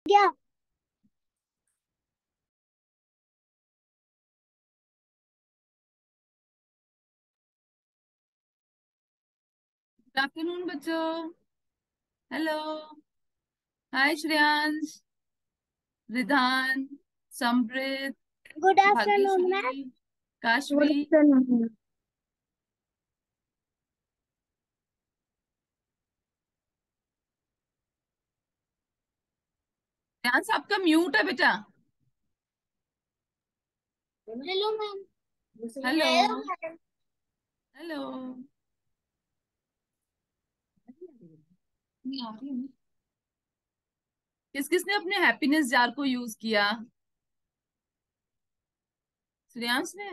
क्या? Good afternoon बच्चों। Hello. Hi Shreyansh, Ridhan, Samrit, good afternoon ma'am. Bhagyashree, good Kashvi. Afternoon. Shreyansh आपका म्यूट है बेटा। Hello ma'am. Hello. Hello ma'am. Hello. नहीं आ रही है। किस किसने अपने हैप्पीनेस जार को यूज किया? श्रेयांश ने।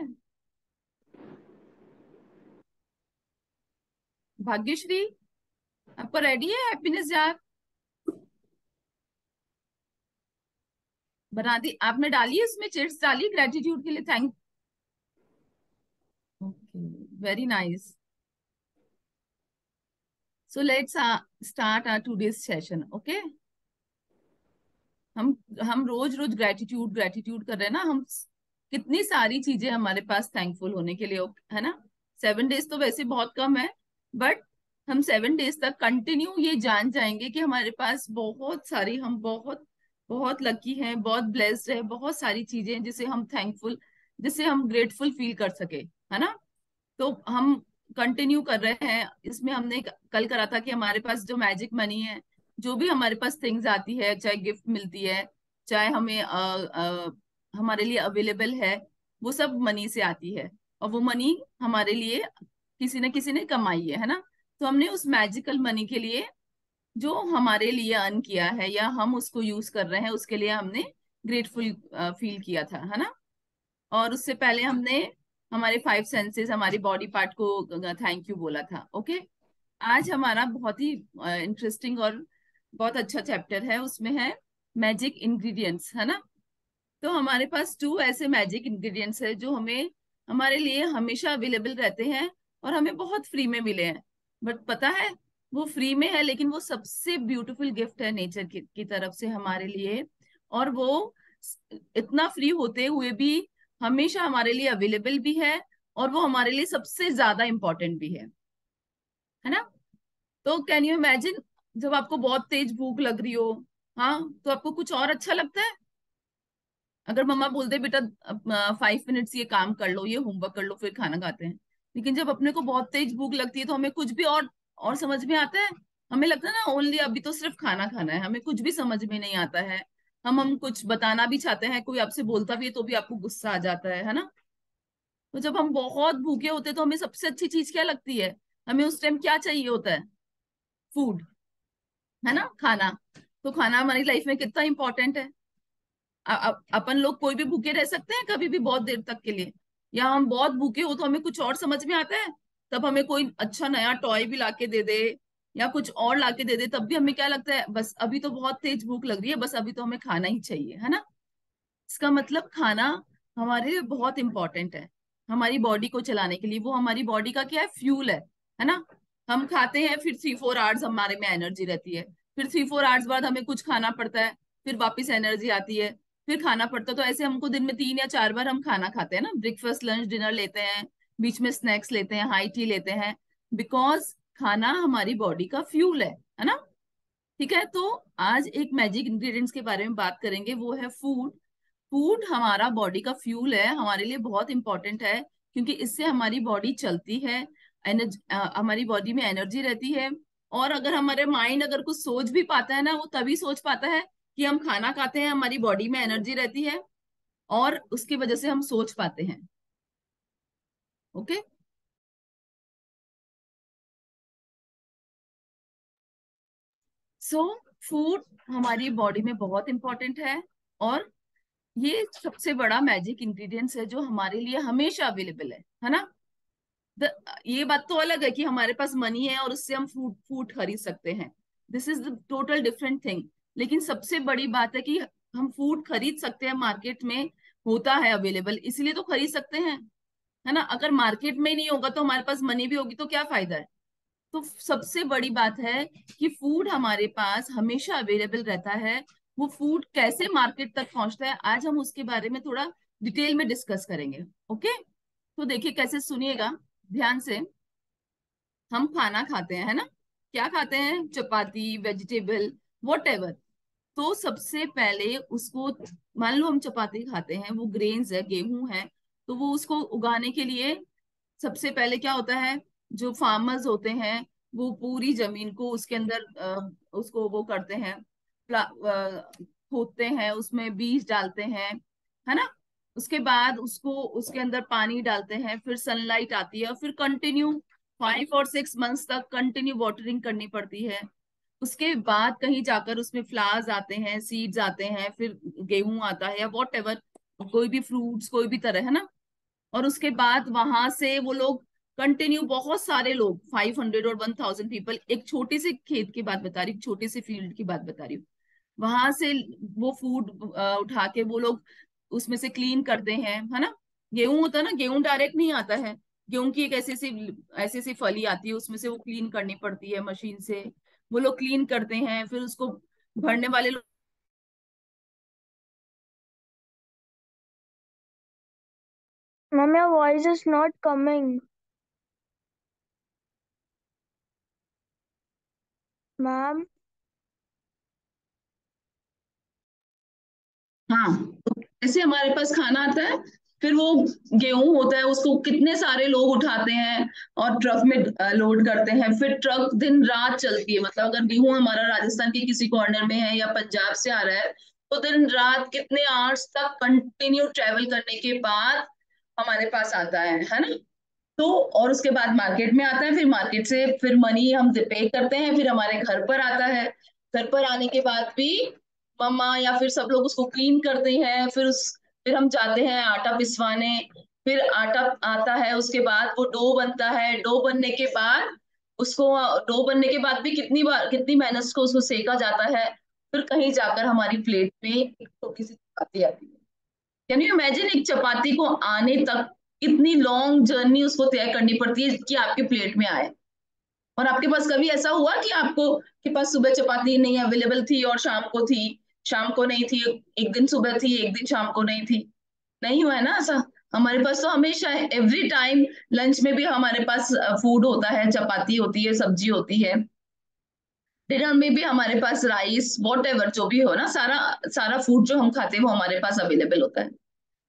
भाग्यश्री, आपका रेडी है हैप्पीनेस जार? बना दी आपने? डाली है उसमें चिट्स डाली ग्रेटिट्यूड के लिए? Thank. Okay, very nice. So let's start our today's session. Okay. हम हम रोज रोज ग्रेटिट्यूड ग्रेटिट्यूड कर रहे हैं ना हम। कितनी सारी चीजें हमारे पास थैंकफुल होने के लिए है ना। 7 डेज तो वैसे बहुत कम है, बट हम 7 डेज तक कंटिन्यू ये जान जाएंगे कि हमारे पास बहुत सारी, हम बहुत बहुत लकी हैं, बहुत ब्लेस्ड है, बहुत सारी चीजें हैं जिसे हम थैंकफुल, जिसे हम ग्रेटफुल फील कर सके, है ना। तो हम कंटिन्यू कर रहे हैं इसमें। हमने कल करा था कि हमारे पास जो मैजिक मनी है, जो भी हमारे पास थिंग्स आती है, चाहे गिफ्ट मिलती है, चाहे हमें हमारे लिए अवेलेबल है, वो सब मनी से आती है। और वो मनी हमारे लिए किसी ने कमाई है ना। तो हमने उस मैजिकल मनी के लिए, जो हमारे लिए अर्न किया है या हम उसको यूज कर रहे हैं, उसके लिए हमने ग्रेटफुल फील किया था, है ना। और उससे पहले हमने हमारे 5 सेंसेस, हमारी बॉडी पार्ट को थैंक यू बोला था। ओके। आज हमारा बहुत ही इंटरेस्टिंग और बहुत अच्छा चैप्टर है। उसमें है मैजिक इंग्रेडिएंट्स, है ना। तो हमारे पास 2 ऐसे मैजिक इंग्रेडिएंट्स है जो हमें, हमारे लिए हमेशा अवेलेबल रहते हैं और हमें बहुत फ्री में मिले हैं। बट पता है, वो फ्री में है लेकिन वो सबसे ब्यूटीफुल गिफ्ट है नेचर की तरफ से हमारे लिए। और वो इतना फ्री होते हुए भी हमेशा हमारे लिए अवेलेबल भी है, और वो हमारे लिए सबसे ज्यादा इंपॉर्टेंट भी है ना। तो कैन यू इमेजिन, जब आपको बहुत तेज भूख लग रही हो, हाँ, तो आपको कुछ और अच्छा लगता है? अगर मम्मा बोल दे बेटा 5 मिनट्स ये काम कर लो, ये होमवर्क कर लो, फिर खाना खाते हैं। लेकिन जब अपने को बहुत तेज भूख लगती है तो हमें कुछ भी और समझ में आता है। हमें लगता है ना ओनली अभी तो सिर्फ खाना खाना है, हमें कुछ भी समझ में नहीं आता है। हम कुछ बताना भी चाहते हैं, कोई आपसे बोलता भी है तो भी आपको गुस्सा आ जाता है ना। तो जब हम बहुत भूखे होते हैं तो हमें सबसे अच्छी चीज क्या लगती है? हमें उस टाइम क्या चाहिए होता है? फूड, है ना, खाना। तो खाना हमारी लाइफ में कितना इंपॉर्टेंट है। अपन लोग कोई भी भूखे रह सकते हैं कभी भी बहुत देर तक के लिए? या हम बहुत भूखे हो तो हमें कुछ और समझ में आता है, तब हमें कोई अच्छा नया टॉय भी लाके दे दे या कुछ और लाके दे दे, तब भी हमें क्या लगता है? बस अभी तो बहुत तेज भूख लग रही है, बस अभी तो हमें खाना ही चाहिए, है ना। इसका मतलब खाना हमारे लिए बहुत इंपॉर्टेंट है, हमारी बॉडी को चलाने के लिए। वो हमारी बॉडी का क्या है? फ्यूल है ना। हम खाते हैं, फिर 3-4 आवर्स हमारे में एनर्जी रहती है, फिर 3-4 आवर्स बाद हमें कुछ खाना पड़ता है, फिर वापस एनर्जी आती है, फिर खाना पड़ता है। तो ऐसे हमको दिन में 3 या 4 बार हम खाना खाते हैं ना, ब्रेकफास्ट लंच डिनर लेते हैं, बीच में स्नैक्स लेते हैं, हाई टी लेते हैं, बिकॉज खाना हमारी बॉडी का फ्यूल है ना। ठीक है। तो आज एक मैजिक इंग्रेडिएंट्स के बारे में बात करेंगे, वो है फूड। फूड हमारा बॉडी का फ्यूल है, हमारे लिए बहुत इंपॉर्टेंट है, क्योंकि इससे हमारी बॉडी चलती है, एनर्जी, हमारी बॉडी में एनर्जी रहती है। और अगर हमारे माइंड अगर कुछ सोच भी पाता है ना, वो तभी सोच पाता है कि हम खाना खाते हैं, हमारी बॉडी में एनर्जी रहती है, और उसकी वजह से हम सोच पाते हैं। ओके। सो फूड हमारी बॉडी में बहुत इंपॉर्टेंट है, और ये सबसे बड़ा मैजिक इंग्रेडिएंट्स है जो हमारे लिए हमेशा अवेलेबल है ना। द, ये बात तो अलग है कि हमारे पास मनी है और उससे हम फूड फूड खरीद सकते हैं, this is the total different thing. लेकिन सबसे बड़ी बात है कि हम फूड खरीद सकते हैं, मार्केट में होता है अवेलेबल, इसलिए तो खरीद सकते हैं, है ना। अगर मार्केट में नहीं होगा तो हमारे पास मनी भी होगी तो क्या फायदा है? तो सबसे बड़ी बात है कि फूड हमारे पास हमेशा अवेलेबल रहता है, वो फूड कैसे मार्केट तक पहुंचता है, आज हम उसके बारे में थोड़ा डिटेल में डिस्कस करेंगे। ओके, तो देखिए कैसे, सुनिएगा ध्यान से। हम खाना खाते हैं, है ना, क्या खाते हैं, चपाती, वेजिटेबल, वॉट एवर। तो सबसे पहले उसको, मान लो हम चपाती खाते हैं, वो ग्रेन्स है, गेहूं है, तो वो उसको उगाने के लिए सबसे पहले क्या होता है, जो फार्मर्स होते हैं वो पूरी जमीन को उसके अंदर उसको वो करते हैं, खोदते हैं, उसमें बीज डालते हैं, है ना। उसके बाद उसको उसके अंदर पानी डालते हैं, फिर सनलाइट आती है, और फिर कंटिन्यू 5 और 6 मंथ्स तक कंटिन्यू वाटरिंग करनी पड़ती है। उसके बाद कहीं जाकर उसमें फ्लावर्स आते हैं, सीड्स आते हैं, फिर गेहूं आता है या वॉट एवर, कोई भी फ्रूट्स, कोई भी तरह, है ना। और उसके बाद वहां से वो लोग कंटिन्यू, बहुत सारे लोग, 500 और 1000 पीपल, एक छोटी सी खेत की बात बता रही हूँ, छोटी सी फील्ड की बात बता रही हूँ, वहां से वो फूड उठा के वो लोग उसमें से क्लीन करते हैं, है ना। गेहूं होता है ना, गेहूं डायरेक्ट नहीं आता है, गेहूं की एक ऐसी सी फली आती है, उसमें से वो क्लीन करनी पड़ती है मशीन से। वो लोग क्लीन करते हैं, फिर उसको भरने वाले लोग। Mom, your voice is not coming. Ma'am, हाँ, तो ऐसे हमारे पास खाना आता है, फिर वो गेहूं होता है, उसको कितने सारे लोग उठाते हैं और ट्रक में लोड करते हैं, फिर ट्रक दिन रात चलती है, मतलब अगर गेहूं हमारा राजस्थान के किसी कॉर्नर में है या पंजाब से आ रहा है, तो दिन रात कितने आवर्स तक कंटिन्यू ट्रेवल करने के बाद हमारे पास आता है ना। तो और उसके बाद मार्केट में आता है, फिर मार्केट से फिर मनी हम पे करते हैं, फिर हमारे घर पर आता है। घर पर आने के बाद भी मम्मा या फिर सब लोग उसको क्लीन करते हैं, फिर हम जाते हैं आटा पिसवाने। फिर आटा आता है, उसके बाद वो डो बनता है, डो बनने के बाद उसको, डो बनने के बाद भी कितनी बार, कितनी मेहनत को उसको सेका जाता है, फिर कहीं जाकर हमारी प्लेट में एक छोटी सी चपाती आती है। कैन यू इमेजिन, एक चपाती को आने तक कितनी लॉन्ग जर्नी उसको तय करनी पड़ती है कि आपके प्लेट में आए। और आपके पास कभी ऐसा हुआ कि आपको के पास सुबह चपाती नहीं अवेलेबल थी और शाम को थी, शाम को नहीं थी, एक दिन सुबह थी एक दिन शाम को नहीं थी? नहीं हुआ है ना ऐसा। हमारे पास तो हमेशा, एवरी टाइम, लंच में भी हमारे पास फूड होता है, चपाती होती है, सब्जी होती है। डिनर में भी हमारे पास राइस, वॉट एवर जो भी हो ना, सारा सारा फूड जो हम खाते हैं वो हमारे पास अवेलेबल होता है।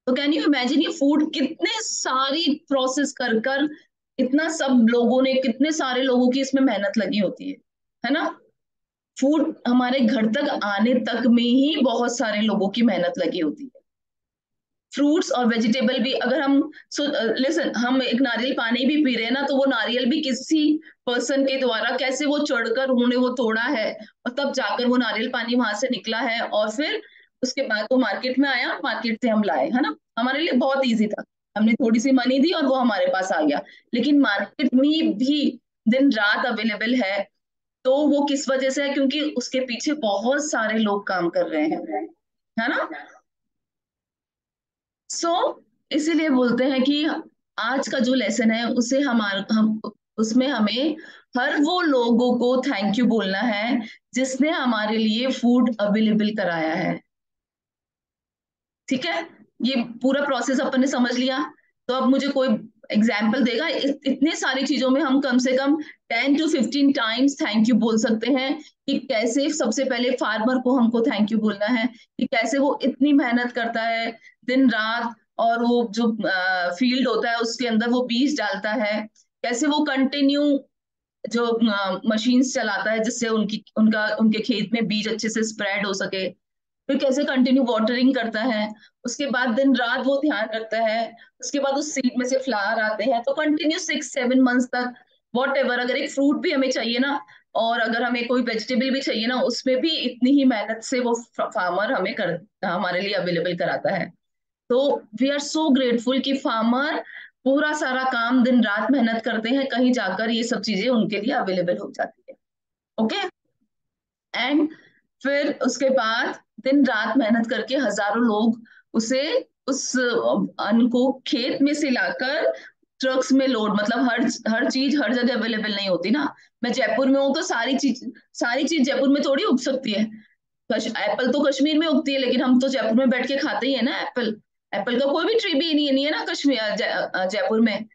तो कैन यू इमेजिन, ये फूड कितने सारी प्रोसेस कर कर, इतना सब लोगों ने, कितने सारे लोगों की इसमें मेहनत लगी होती है ना। फूड हमारे घर तक आने तक में ही बहुत सारे लोगों की मेहनत लगी होती है। फ्रूट्स और वेजिटेबल भी, अगर हम, लिसन, हम एक नारियल पानी भी पी रहे हैं ना, तो वो नारियल भी किसी पर्सन के द्वारा कैसे वो चढ़कर उन्होंने वो तोड़ा है, और तब जाकर वो नारियल पानी वहां से निकला है, और फिर उसके बाद वो मार्केट में आया, मार्केट से हम लाए, है ना। हमारे लिए बहुत ईजी था, हमने थोड़ी सी मनी दी और वो हमारे पास आ गया। लेकिन मार्केट में भी दिन रात अवेलेबल है, तो वो किस वजह से है, क्योंकि उसके पीछे बहुत सारे लोग काम कर रहे हैं, है ना। सो इसीलिए बोलते हैं कि आज का जो लेसन है उसे हम उसमें हमें हर वो लोगों को थैंक यू बोलना है जिसने हमारे लिए फूड अवेलेबल कराया है। ठीक है, ये पूरा प्रोसेस अपन ने समझ लिया। तो अब मुझे कोई एग्जाम्पल देगा, इतने सारी चीजों में हम कम से कम 10 to 15 टाइम्स थैंक यू बोल सकते हैं, कि कैसे सबसे पहले फार्मर को हमको थैंक यू बोलना है, कि कैसे वो इतनी मेहनत करता है दिन रात, और वो जो फील्ड होता है उसके अंदर वो बीज डालता है, कैसे वो कंटिन्यू जो मशीन्स चलाता है जिससे उनके खेत में बीज अच्छे से स्प्रेड हो सके, फिर कैसे कंटिन्यू वाटरिंग करता है, उसके बाद दिन रात वो ध्यान रखता है, उसके बाद उस सीड में से फ्लावर आते हैं, तो कंटिन्यू 6 7 मंथ्स तक, वॉट एवर, अगर एक फ्रूट भी हमें चाहिए ना, और अगर हमें कोई वेजिटेबल भी चाहिए ना, उसमें भी इतनी ही मेहनत से वो फार्मर हमारे लिए अवेलेबल कराता है। तो वी आर सो ग्रेटफुल कि फार्मर पूरा सारा काम दिन रात मेहनत करते हैं, कहीं जाकर ये सब चीजें उनके लिए अवेलेबल हो जाती है। ओके, एंड फिर उसके बाद दिन रात मेहनत करके हजारों लोग उसे, उस अन्न को खेत में से लाकर ट्रक्स में लोड, मतलब हर चीज हर जगह अवेलेबल नहीं होती ना। मैं जयपुर में हूँ तो सारी चीज जयपुर में थोड़ी उग सकती है। एप्पल तो कश्मीर में उगती है, लेकिन हम तो जयपुर में बैठ के खाते ही है ना एप्पल। एप्पल का कोई भी ट्री भी नहीं है ना कश्मीर जयपुर में।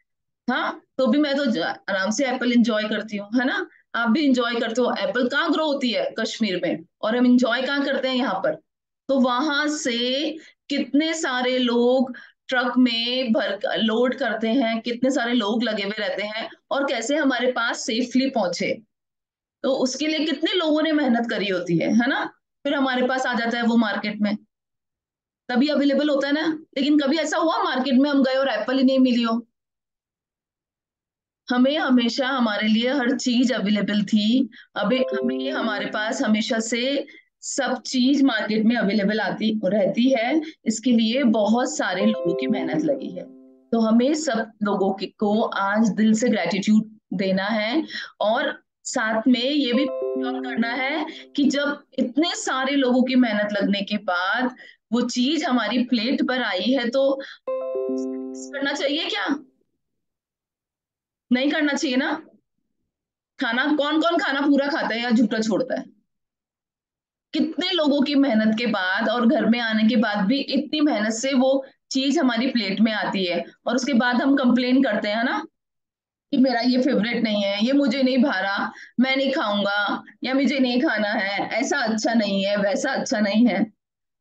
हाँ, तो भी मैं तो आराम से एप्पल इंजॉय करती हूँ, है ना। आप भी इंजॉय करते हो। एप्पल कहाँ ग्रो होती है? कश्मीर में। और हम इंजॉय कहाँ करते हैं? यहाँ पर। तो वहां से कितने सारे लोग ट्रक में भर लोड करते हैं, कितने सारे लोग लगे हुए रहते हैं, और कैसे हमारे पास सेफली पहुंचे। तो उसके लिए कितने लोगों ने मेहनत करी होती है ना। फिर हमारे पास आ जाता है वो मार्केट में, तभी अवेलेबल होता है ना। लेकिन कभी ऐसा हुआ मार्केट में हम गए और एप्पल ही नहीं मिली हो? हमें हमेशा हमारे लिए हर चीज अवेलेबल थी। अभी हमें हमारे पास हमेशा से सब चीज मार्केट में अवेलेबल आती रहती है। इसके लिए बहुत सारे लोगों की मेहनत लगी है। तो हमें सब लोगों को आज दिल से ग्रेटिट्यूड देना है। और साथ में ये भी करना है कि जब इतने सारे लोगों की मेहनत लगने के बाद वो चीज हमारी प्लेट पर आई है, तो करना चाहिए क्या? नहीं करना चाहिए ना। खाना कौन कौन खाना पूरा खाता है या झूठा छोड़ता है? कितने लोगों की मेहनत के बाद और घर में आने के बाद भी इतनी मेहनत से वो चीज हमारी प्लेट में आती है, और उसके बाद हम कंप्लेन करते हैं ना कि मेरा ये फेवरेट नहीं है, ये मुझे नहीं भा रहा, मैं नहीं खाऊंगा, या मुझे नहीं खाना है, ऐसा अच्छा नहीं है, वैसा अच्छा नहीं है।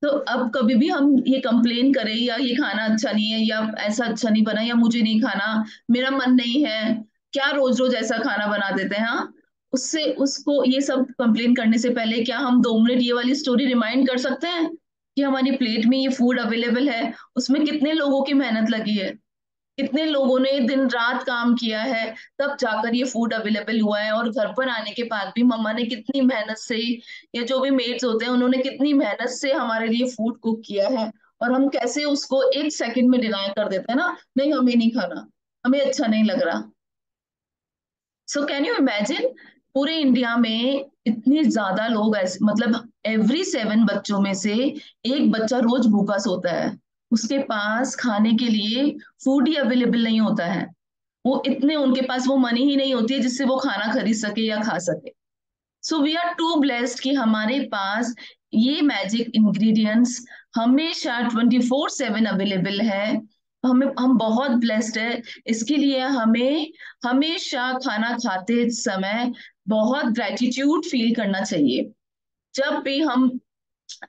तो अब कभी भी हम ये कंप्लेन करें या ये खाना अच्छा नहीं है या ऐसा अच्छा नहीं बना या मुझे नहीं खाना, मेरा मन नहीं है, क्या रोज रोज ऐसा खाना बना देते हैं? हाँ, उससे उसको ये सब कंप्लेन करने से पहले क्या हम 2 मिनट ये वाली स्टोरी रिमाइंड कर सकते हैं कि हमारी प्लेट में ये फूड अवेलेबल है, उसमें कितने लोगों की मेहनत लगी है, कितने लोगों ने दिन रात काम किया है, तब जाकर ये फूड अवेलेबल हुआ है। और घर पर आने के बाद भी मम्मा ने कितनी मेहनत से, या जो भी मेड्स होते हैं उन्होंने कितनी मेहनत से हमारे लिए फूड कुक किया है, और हम कैसे उसको 1 सेकंड में डिनाई कर देते हैं ना, नहीं हमें नहीं खाना, हमें अच्छा नहीं लग रहा। सो कैन यू इमेजिन, पूरे इंडिया में इतने ज्यादा लोग ऐसे, मतलब एवरी 7 बच्चों में से एक बच्चा रोज भूखा सोता है। उसके पास खाने के लिए फूड ही अवेलेबल नहीं होता है। वो इतने उनके पास वो मनी ही नहीं होती है जिससे वो खाना खरीद सके या खा सके। So we are too blessed कि हमारे पास ये मैजिक इंग्रेडिएंट्स हमेशा 24/7 अवेलेबल है। हम बहुत ब्लेस्ड है। इसके लिए हमें हमेशा खाना खाते समय बहुत ग्रेटिट्यूड फील करना चाहिए। जब भी हम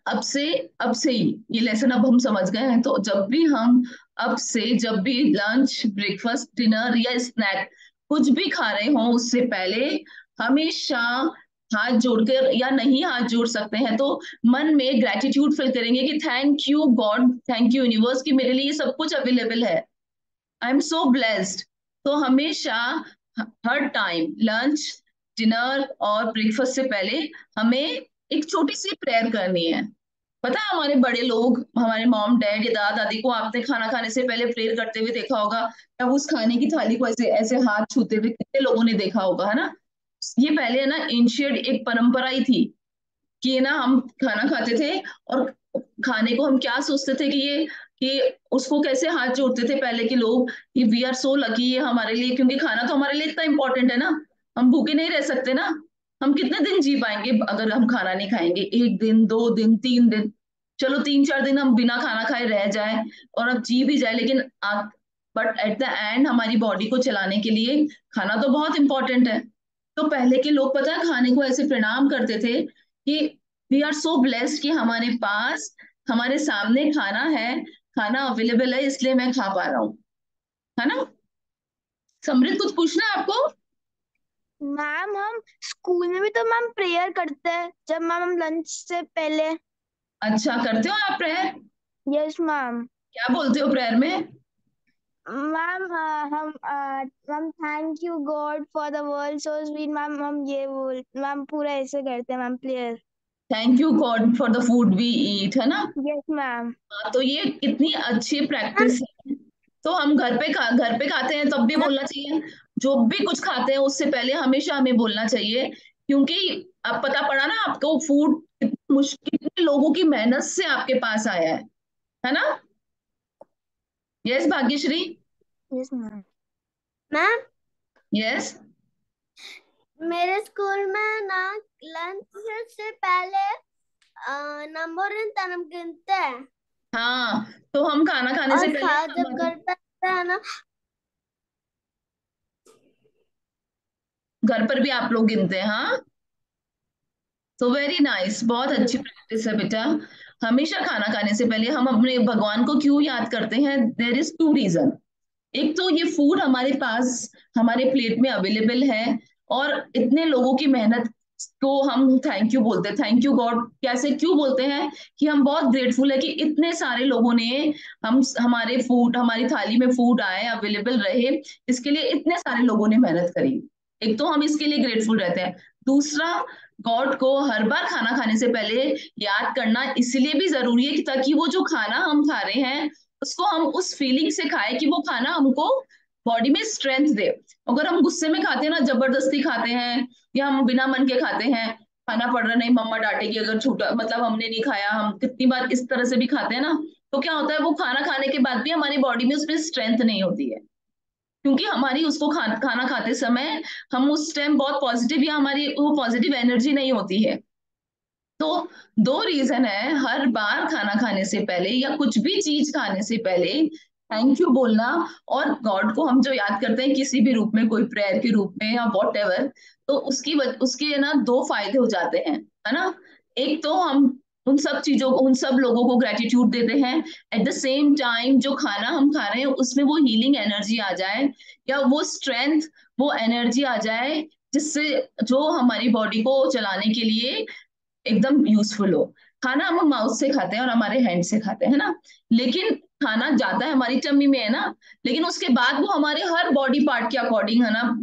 अब से अब से ही ये लेसन अब हम समझ गए हैं, तो जब भी हम अब से जब भी लंच, ब्रेकफास्ट, डिनर या स्नैक कुछ भी खा रहे हो, उससे पहले हमेशा हाथ जोड़कर, या नहीं हाथ जोड़ सकते हैं तो मन में ग्रेटिट्यूड फील करेंगे कि thank you God, thank you universe कि मेरे लिए ये सब कुछ अवेलेबल है। आई एम सो ब्लेस्ड। तो हमेशा हर टाइम लंच, डिनर और ब्रेकफास्ट से पहले हमें एक छोटी सी प्रेयर करनी है। पता है हमारे बड़े लोग, हमारे मॉम डैड या दादा दादी को आपने खाना खाने से पहले प्रेयर करते हुए देखा होगा, या उस खाने की थाली को ऐसे ऐसे हाथ छूते हुए कितने लोगों ने देखा होगा, है ना। ये पहले है ना एंशियंट एक परंपरा ही थी कि ना हम खाना खाते थे, और खाने को हम क्या सोचते थे कि उसको कैसे हाथ जोड़ते थे पहले के लोग, कि वी आर सो लकी ये हमारे लिए, क्योंकि खाना तो हमारे लिए इतना इंपॉर्टेंट है ना। हम भूखे नहीं रह सकते ना। हम कितने दिन जी पाएंगे अगर हम खाना नहीं खाएंगे? 1 दिन, 2 दिन, 3 दिन, चलो 3-4 दिन हम बिना खाना खाए रह जाए और अब जी भी जाए, लेकिन बट एट द एंड हमारी बॉडी को चलाने के लिए खाना तो बहुत इंपॉर्टेंट है। तो पहले के लोग पता है खाने को ऐसे प्रणाम करते थे कि वी आर सो ब्लेस्ड कि हमारे पास हमारे सामने खाना है, खाना अवेलेबल है, इसलिए मैं खा पा रहा हूँ, है ना। समृद्ध कुछ पूछना है आपको? मैम हम स्कूल में भी तो मैम प्रेयर करते हैं जब मैम हम लंच से पहले। अच्छा, करते हो आप प्रेयर? Yes ma'am. क्या बोलते हो प्रेयर में? Ma'am ma'am thank you God for the world so sweet ma'am, हम ये बोल मैम पूरा ऐसे करते हैं ma'am prayer. Thank you God for the food we eat, है ना। Yes ma'am. हाँ, तो ये कितनी अच्छी प्रैक्टिस है। तो हम घर पे खाते हैं तब भी बोलना चाहिए। जो भी कुछ खाते हैं उससे पहले हमेशा हमें बोलना चाहिए, क्योंकि अब पता पड़ा ना आपको फूड कितनी मुश्किल, कितने लोगों की मेहनत से आपके पास आया है ना। Yes Bhagyashree. Yes ma'am. Ma'am yes. मेरे स्कूल में ना लंच से पहले नंबर हम गिनते हैं। हाँ, तो हम खाना खाने से और पहले जब घर पे आते हैं ना, घर पर भी आप लोग गिनते हैं? हाँ, तो वेरी नाइस, बहुत अच्छी प्रैक्टिस है बेटा। हमेशा खाना खाने से पहले हम अपने भगवान को क्यों याद करते हैं? There is two reason. एक तो ये फूड हमारे पास हमारे प्लेट में अवेलेबल है, और इतने लोगों की मेहनत को हम थैंक यू बोलते हैं, थैंक यू गॉड। कैसे क्यों बोलते हैं? कि हम बहुत ग्रेटफुल है कि इतने सारे लोगों ने हम हमारे फूड हमारी थाली में फूड आए, अवेलेबल रहे, इसके लिए इतने सारे लोगों ने मेहनत करी। एक तो हम इसके लिए ग्रेटफुल रहते हैं। दूसरा, गॉड को हर बार खाना खाने से पहले याद करना इसलिए भी जरूरी है कि ताकि वो जो खाना हम खा रहे हैं उसको हम उस फीलिंग से खाएं कि वो खाना हमको बॉडी में स्ट्रेंथ दे। अगर हम गुस्से में खाते हैं ना, जबरदस्ती खाते हैं, या हम बिना मन के खाते हैं, खाना पड़ रहा नहीं मम्मा डांटेगी अगर छूटा, मतलब हमने नहीं खाया, हम कितनी बार इस तरह से भी खाते हैं ना, तो क्या होता है वो खाना खाने के बाद भी हमारी बॉडी में उसमें स्ट्रेंथ नहीं होती है, क्योंकि हमारी उसको खाना खाते समय हम उस टाइम बहुत पॉजिटिव, या हमारी वो पॉजिटिव एनर्जी नहीं होती है। तो दो रीजन है हर बार खाना खाने से पहले या कुछ भी चीज खाने से पहले थैंक यू बोलना। और गॉड को हम जो याद करते हैं किसी भी रूप में, कोई प्रेयर के रूप में या वॉट एवर, तो उसके है ना दो फायदे हो जाते हैं, है ना। एक तो हम उन सब चीजों को, उन सब लोगों को ग्रेटिट्यूड देते हैं। एट द सेम टाइम जो खाना हम खा रहे हैं उसमें वो हीलिंग एनर्जी आ जाए, या वो स्ट्रेंथ, वो एनर्जी आ जाए, जिससे जो हमारी बॉडी को चलाने के लिए एकदम यूजफुल हो। खाना हम माउथ से खाते हैं और हमारे हैंड से खाते हैं ना, लेकिन खाना जाता है हमारी टम्मी में, है ना, लेकिन उसके बाद वो हमारे हर बॉडी पार्ट के अकॉर्डिंग, है ना,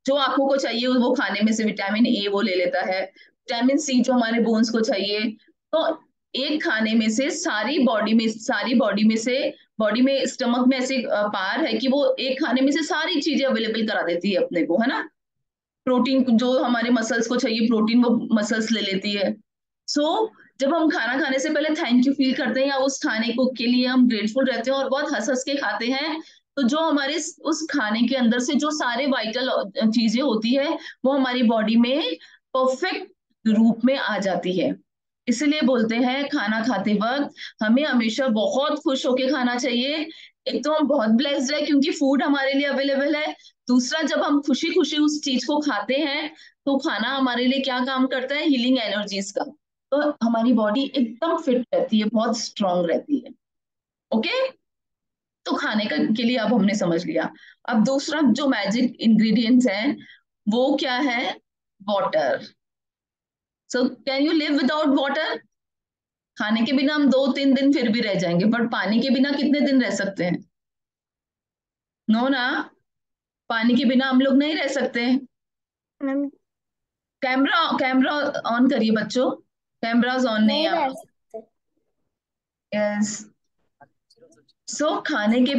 जो आंखों को चाहिए वो खाने में से विटामिन ए वो ले लेता है, विटामिन सी जो हमारे बोन्स को चाहिए। तो एक खाने में से सारी बॉडी में से, बॉडी में स्टमक में ऐसे पार है कि वो एक खाने में से सारी चीजें अवेलेबल करा देती है अपने को, है ना। प्रोटीन जो हमारे मसल्स को चाहिए, प्रोटीन वो मसल्स ले लेती है। सो जब हम खाना खाने से पहले थैंक यू फील करते हैं या उस खाने को के लिए हम ग्रेटफुल रहते हैं और बहुत हंस हंस के खाते हैं, तो जो हमारे उस खाने के अंदर से जो सारे वाइटल चीजें होती है वो हमारी बॉडी में परफेक्ट रूप में आ जाती है। इसलिए बोलते हैं खाना खाते वक्त हमें हमेशा बहुत खुश होके खाना चाहिए। एक तो हम बहुत ब्लेस्ड है क्योंकि फूड हमारे लिए अवेलेबल है। दूसरा, जब हम खुशी खुशी उस चीज को खाते हैं तो खाना हमारे लिए क्या काम करता है? हीलिंग एनर्जीज का। तो हमारी बॉडी एकदम फिट रहती है, बहुत स्ट्रांग रहती है। ओके, तो खाने का के लिए अब हमने समझ लिया। अब दूसरा जो मैजिक इंग्रेडिएंट्स है वो क्या है? Water. So can you live without water? खाने के बिना हम 2-3 दिन फिर भी रह जाएंगे, बट पानी के बिना कितने दिन रह सकते हैं? नो ना, पानी के बिना हम लोग नहीं रह सकते। मैम कैमरा कैमरा ऑन करिए बच्चों, कैमराज ऑन नहीं नहीं है रह आप। सकते। यस। सो खाने के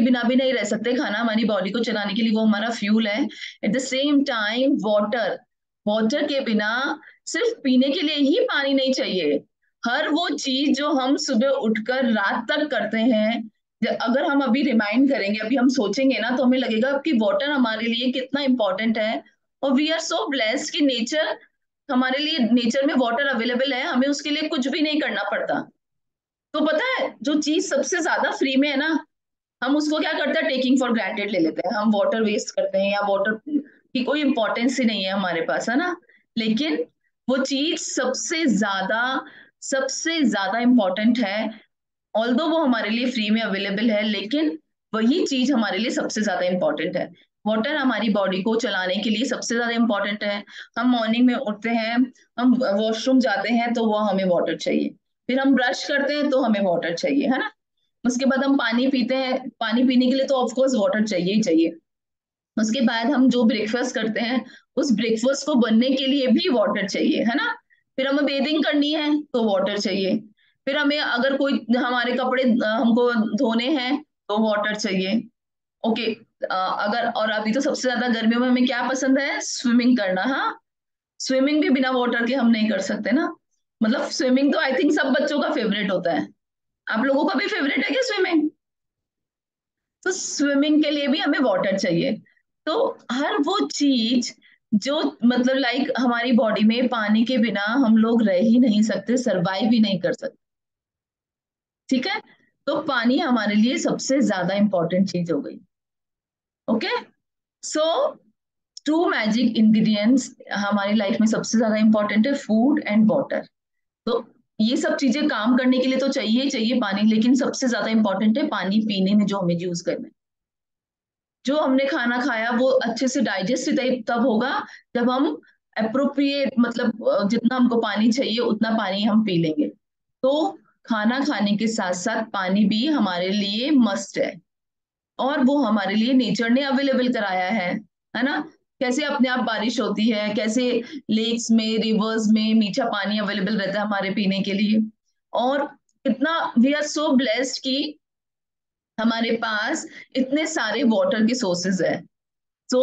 बिना भी नहीं रह सकते। खाना हमारी बॉडी को चलाने के लिए वो हमारा फ्यूल है। At the same time water, water के बिना सिर्फ पीने के लिए ही पानी नहीं चाहिए। हर वो चीज जो हम सुबह उठकर रात तक करते हैं, अगर हम अभी रिमाइंड करेंगे, अभी हम सोचेंगे ना, तो हमें लगेगा कि वाटर हमारे लिए कितना इंपॉर्टेंट है। और वी आर सो ब्लेस्ड कि नेचर हमारे लिए, नेचर में वाटर अवेलेबल है, हमें उसके लिए कुछ भी नहीं करना पड़ता। तो पता है जो चीज सबसे ज्यादा फ्री में है ना, हम उसको क्या करते हैं? टेकिंग फॉर ग्रांटेड ले लेते हैं, हम वाटर वेस्ट करते हैं, या वाटर की कोई इंपॉर्टेंस ही नहीं है हमारे पास, है ना। लेकिन वो चीज सबसे ज्यादा इंपॉर्टेंट है। ऑल्दो वो हमारे लिए फ्री में अवेलेबल है, लेकिन वही चीज हमारे लिए सबसे ज्यादा इंपॉर्टेंट है। वाटर हमारी बॉडी को चलाने के लिए सबसे ज्यादा इंपॉर्टेंट है। हम मॉर्निंग में उठते हैं, हम वॉशरूम जाते हैं तो वो हमें वाटर चाहिए, फिर हम ब्रश करते हैं तो हमें वाटर चाहिए, है ना। उसके बाद हम पानी पीते हैं, पानी पीने के लिए तो ऑफकोर्स वाटर चाहिए ही चाहिए। उसके बाद हम जो ब्रेकफास्ट करते हैं, उस ब्रेकफास्ट को बनने के लिए भी वाटर चाहिए, है ना। फिर हमें बेदिंग करनी है तो वाटर चाहिए। फिर हमें अगर कोई हमारे कपड़े हमको धोने हैं तो वाटर चाहिए। ओके। अगर और अभी तो सबसे ज्यादा गर्मियों में हमें क्या पसंद है? स्विमिंग करना। हाँ, स्विमिंग भी बिना वाटर के हम नहीं कर सकते ना। मतलब स्विमिंग तो आई थिंक सब बच्चों का फेवरेट होता है। आप लोगों का भी फेवरेट है क्या स्विमिंग? तो स्विमिंग के लिए भी हमें वाटर चाहिए। तो हर वो चीज जो मतलब लाइक हमारी बॉडी में पानी के बिना हम लोग रह ही नहीं सकते, सरवाइव ही नहीं कर सकते, ठीक है। तो पानी हमारे लिए सबसे ज्यादा इंपॉर्टेंट चीज हो गई। Okay, so two magic ingredients हमारी लाइफ में सबसे ज्यादा इंपॉर्टेंट है, फूड एंड वाटर। तो ये सब चीजें काम करने के लिए तो चाहिए ही चाहिए पानी, लेकिन सबसे ज्यादा इंपॉर्टेंट है पानी पीने में जो हमें यूज करना है। जो हमने खाना खाया वो अच्छे से डाइजेस्ट तब होगा जब हम अप्रोप्रिएट मतलब जितना हमको पानी चाहिए उतना पानी हम पी लेंगे। तो खाना खाने के साथ साथ पानी भी हमारे लिए मस्ट है, और वो हमारे लिए नेचर ने अवेलेबल कराया है ना। कैसे अपने आप बारिश होती है, कैसे लेक्स में रिवर्स में मीठा पानी अवेलेबल रहता है हमारे पीने के लिए, और कितना वी आर सो ब्लेस्ड कि हमारे पास इतने सारे वाटर के सोर्सेज है। सो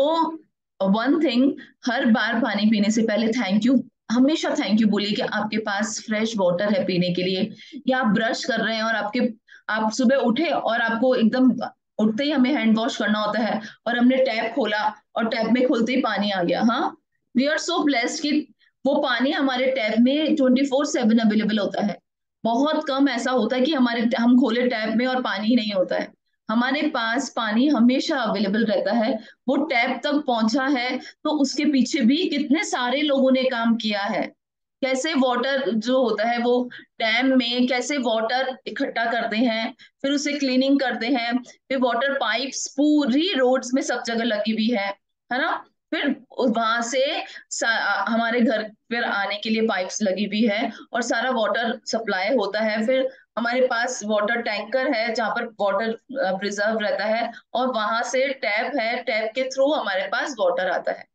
वन थिंग, हर बार पानी पीने से पहले थैंक यू, हमेशा थैंक यू बोलिए कि आपके पास फ्रेश वाटर है पीने के लिए। या आप ब्रश कर रहे हैं और आप सुबह उठे और आपको एकदम उठते ही हमें हैंड वॉश करना होता है, और हमने टैप खोला और टैप में खोलते ही पानी आ गया। हाँ, वी आर सो ब्लेस्ड कि वो पानी हमारे टैप में 24/7 अवेलेबल होता है। बहुत कम ऐसा होता है कि हम खोले टैप में और पानी ही नहीं होता है। हमारे पास पानी हमेशा अवेलेबल रहता है। वो टैप तक पहुंचा है तो उसके पीछे भी कितने सारे लोगों ने काम किया है। कैसे वाटर जो होता है वो डैम में कैसे वाटर इकट्ठा करते हैं, फिर उसे क्लीनिंग करते हैं, फिर वाटर पाइप्स पूरी रोड्स में सब जगह लगी हुई है ना। फिर वहां से हमारे घर पर आने के लिए पाइप्स लगी हुई है और सारा वाटर सप्लाई होता है। फिर हमारे पास वाटर टैंकर है जहाँ पर वाटर प्रिजर्व रहता है, और वहां से टैप है, टैप के थ्रू हमारे पास वाटर आता है।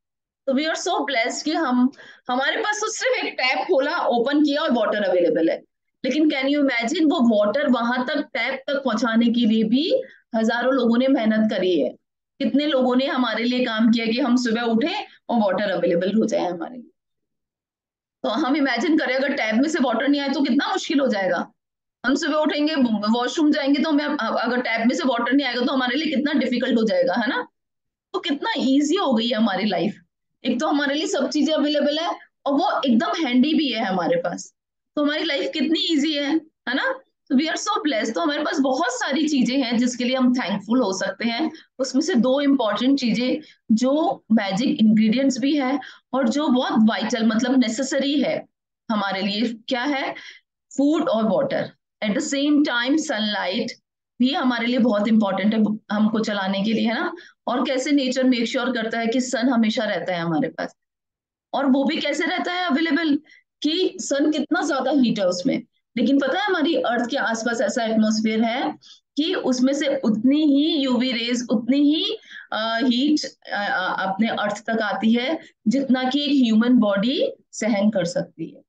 तो वी आर सो ब्लेस्ड कि हमारे पास तो सिर्फ एक टैप खोला, ओपन किया और वाटर अवेलेबल है। लेकिन कैन यू इमेजिन वो वाटर वहां तक टैप तक पहुंचाने के लिए भी हजारों लोगों ने मेहनत करी है। कितने लोगों ने हमारे लिए काम किया कि हम सुबह उठे और वाटर अवेलेबल हो जाए हमारे लिए। तो हम इमेजिन करें अगर टैप में से वाटर नहीं आए तो कितना मुश्किल हो जाएगा। हम सुबह उठेंगे, वॉशरूम जाएंगे, तो हमें अगर टैप में से वाटर नहीं आएगा तो हमारे लिए कितना डिफिकल्ट हो जाएगा, है ना। तो कितना इजी हो गई है हमारी लाइफ। एक तो हमारे लिए सब चीजें अवेलेबल है, और वो एकदम हैंडी भी है हमारे पास। तो हमारी लाइफ कितनी इजी है ना। तो वी आर सो ब्लेस्ड। तो हमारे पास बहुत सारी चीजें हैं जिसके लिए हम थैंकफुल हो सकते हैं। उसमें से दो इंपॉर्टेंट चीजें जो मैजिक इंग्रेडिएंट्स भी है और जो बहुत वाइटल मतलब नेसेसरी है हमारे लिए, क्या है, फूड और water. At the same time sunlight भी हमारे लिए बहुत इंपॉर्टेंट है हमको चलाने के लिए, है ना। और कैसे नेचर मेक श्योर करता है कि सन हमेशा रहता है हमारे पास, और वो भी कैसे रहता है अवेलेबल कि सन कितना ज्यादा हीट है उसमें। लेकिन पता है हमारी अर्थ के आसपास ऐसा एटमॉस्फेयर है कि उसमें से उतनी ही यूवी रेज, उतनी ही हीट अपने अर्थ तक आती है जितना कि एक ह्यूमन बॉडी सहन कर सकती है।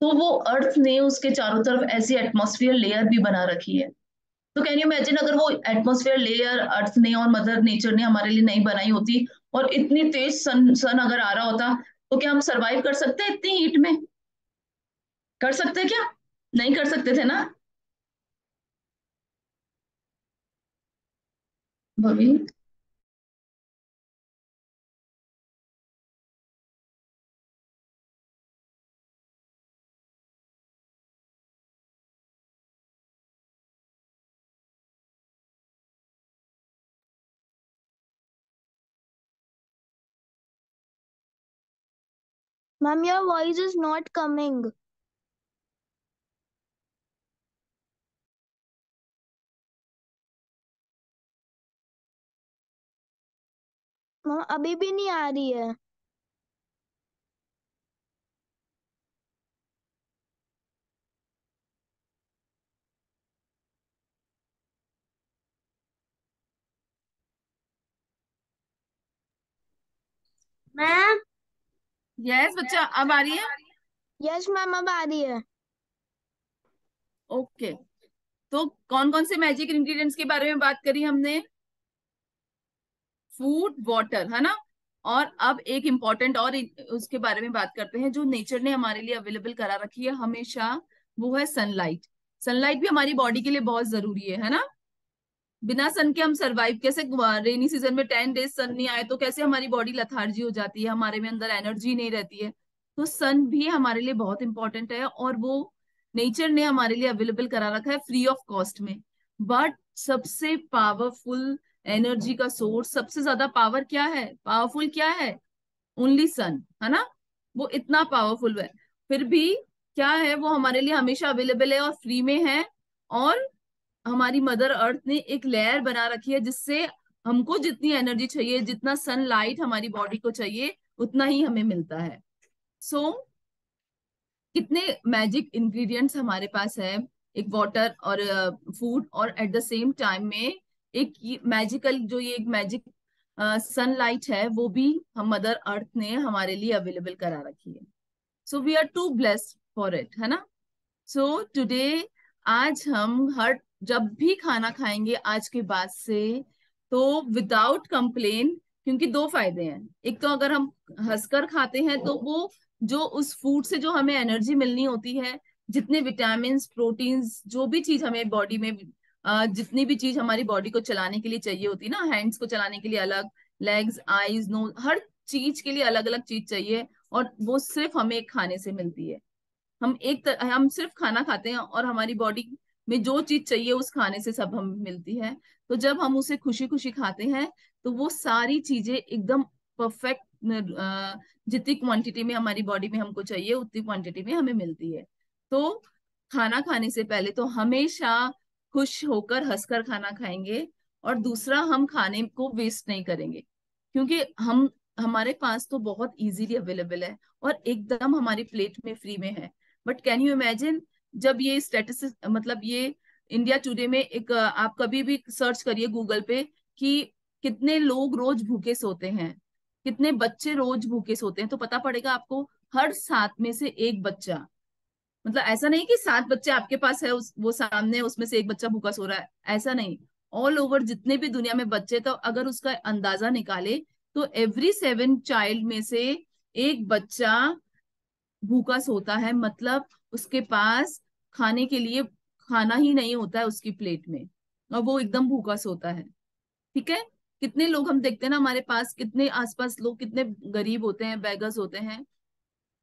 तो वो अर्थ ने उसके चारों तरफ ऐसी एटमॉस्फेयर लेयर भी बना रखी है। तो कैन यू इमेजिन अगर वो एटमॉस्फेयर लेयर अर्थ ने और मदर नेचर ने हमारे लिए नहीं बनाई होती, और इतनी तेज सन अगर आ रहा होता, तो क्या हम सरवाइव कर सकते हैं इतनी हीट में? कर सकते हैं क्या? नहीं कर सकते थे ना भवी। Ma'am, your voice is not coming. Ma'am, अभी भी नहीं आ रही है। मैम यस बच्चा, अब आ रही है। यस मैम, अब आ रही है। ओके, तो कौन कौन से मैजिक इंग्रेडिएंट्स के बारे में बात करी हमने? फूड, वाटर, है ना। और अब एक इम्पॉर्टेंट और उसके बारे में बात करते हैं जो नेचर ने हमारे लिए अवेलेबल करा रखी है हमेशा, वो है सनलाइट। सनलाइट भी हमारी बॉडी के लिए बहुत जरूरी है ना। बिना सन के हम सरवाइव कैसे? रेनी सीजन में 10 डेज सन नहीं आए तो कैसे हमारी बॉडी लथार्जी हो जाती है, हमारे में अंदर एनर्जी नहीं रहती है। तो सन भी हमारे लिए बहुत इंपॉर्टेंट है, और वो नेचर ने हमारे लिए अवेलेबल करा रखा है फ्री ऑफ कॉस्ट में। बट सबसे पावरफुल एनर्जी का सोर्स, सबसे ज्यादा पावर क्या है, पावरफुल क्या है? ओनली सन, है ना? वो इतना पावरफुल है, फिर भी क्या है, वो हमारे लिए हमेशा अवेलेबल है और फ्री में है। और हमारी मदर अर्थ ने एक लेयर बना रखी है जिससे हमको जितनी एनर्जी चाहिए, जितना सनलाइट हमारी बॉडी को चाहिए, उतना ही हमें मिलता है। सो कितने मैजिक इंग्रेडिएंट्स हमारे पास है, एक वाटर और फूड, और एट द सेम टाइम में एक मैजिकल, जो ये एक मैजिक सनलाइट है, वो भी हम मदर अर्थ ने हमारे लिए अवेलेबल करा रखी है। So we are too blessed for it, है ना? सो टुडे, आज हम हर जब भी खाना खाएंगे आज के बाद से, तो विदाउट कंप्लेन, क्योंकि दो फायदे हैं। एक तो अगर हम हंसकर खाते हैं तो वो जो उस फूड से जो हमें एनर्जी मिलनी होती है, जितने विटामिन प्रोटीन्स, जो भी चीज हमें बॉडी में जितनी भी चीज हमारी बॉडी को चलाने के लिए चाहिए होती है ना, हैंड्स को चलाने के लिए अलग, लेग्स, आईज, नोज, हर चीज के लिए अलग अलग चीज चाहिए, और वो सिर्फ हमें एक खाने से मिलती है। हम सिर्फ खाना खाते हैं और हमारी बॉडी में जो चीज चाहिए उस खाने से सब हमें मिलती है। तो जब हम उसे खुशी खुशी खाते हैं तो वो सारी चीजें एकदम परफेक्ट, जितनी क्वांटिटी में हमारी बॉडी में हमको चाहिए उतनी क्वांटिटी में हमें मिलती है। तो खाना खाने से पहले तो हमेशा खुश होकर हंसकर खाना खाएंगे, और दूसरा, हम खाने को वेस्ट नहीं करेंगे, क्योंकि हम हमारे पास तो बहुत इजीली अवेलेबल है और एकदम हमारी प्लेट में फ्री में है। बट कैन यू इमेजिन, जब ये स्टेटिस्टिक्स, मतलब ये इंडिया टुडे में एक, आप कभी भी सर्च करिए गूगल पे कि कितने लोग रोज भूखे सोते हैं, कितने बच्चे रोज भूखे सोते हैं, तो पता पड़ेगा आपको, हर 7 में से एक बच्चा, मतलब ऐसा नहीं कि 7 बच्चे आपके पास है, वो सामने उसमें से एक बच्चा भूखा सो रहा है, ऐसा नहीं। ऑल ओवर जितने भी दुनिया में बच्चे, तो अगर उसका अंदाजा निकाले तो एवरी 7 चाइल्ड में से एक बच्चा भूखा सोता है, मतलब उसके पास खाने के लिए खाना ही नहीं होता है उसकी प्लेट में, और वो एकदम भूखा सोता है। ठीक है? कितने लोग हम देखते हैं ना हमारे पास, कितने आसपास लोग कितने गरीब होते हैं, बेगर्स होते हैं,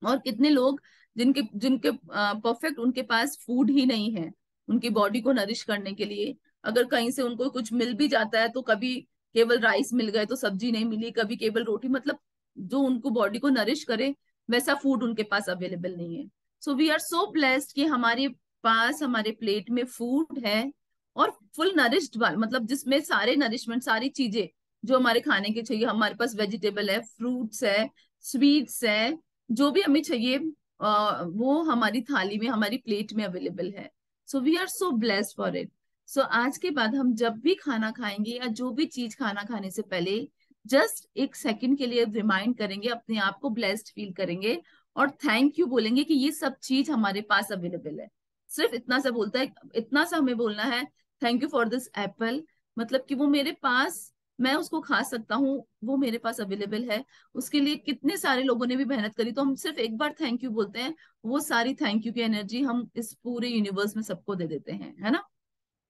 और कितने लोग जिनके जिनके परफेक्ट उनके पास फूड ही नहीं है उनकी बॉडी को नरिश करने के लिए। अगर कहीं से उनको कुछ मिल भी जाता है तो कभी केवल राइस मिल गए तो सब्जी नहीं मिली, कभी केवल रोटी, मतलब जो उनको बॉडी को नरिश करे वैसा फूड उनके पास अवेलेबल नहीं है। So we are so blessed कि हमारे पास, हमारे प्लेट में फूड है, और फुल नरिश्ड वाला, मतलब जिसमें सारे नरिशमेंट, सारी चीजें जो हमारे खाने के चाहिए, हमारे पास वेजिटेबल है, फ्रूट्स है, स्वीट्स है, जो भी हमें चाहिए वो हमारी थाली में, हमारी प्लेट में अवेलेबल है। So we are so blessed for it. So आज के बाद हम जब भी खाना खाएंगे या जो भी चीज खाना खाने से पहले, जस्ट एक सेकंड के लिए रिमाइंड करेंगे, अपने आप को ब्लेस्ड फील करेंगे, और थैंक यू बोलेंगे कि ये सब चीज हमारे पास अवेलेबल है। सिर्फ इतना सा बोलता है, इतना सा हमें बोलना है, thank you for this Apple, मतलब कि वो मेरे पास, मैं उसको खा सकता हूँ, वो मेरे पास अवेलेबल है। उसके लिए कितने सारे लोगों ने भी मेहनत करी, तो हम सिर्फ एक बार थैंक यू बोलते हैं, वो सारी थैंक यू की एनर्जी हम इस पूरे यूनिवर्स में सबको दे देते हैं, है ना?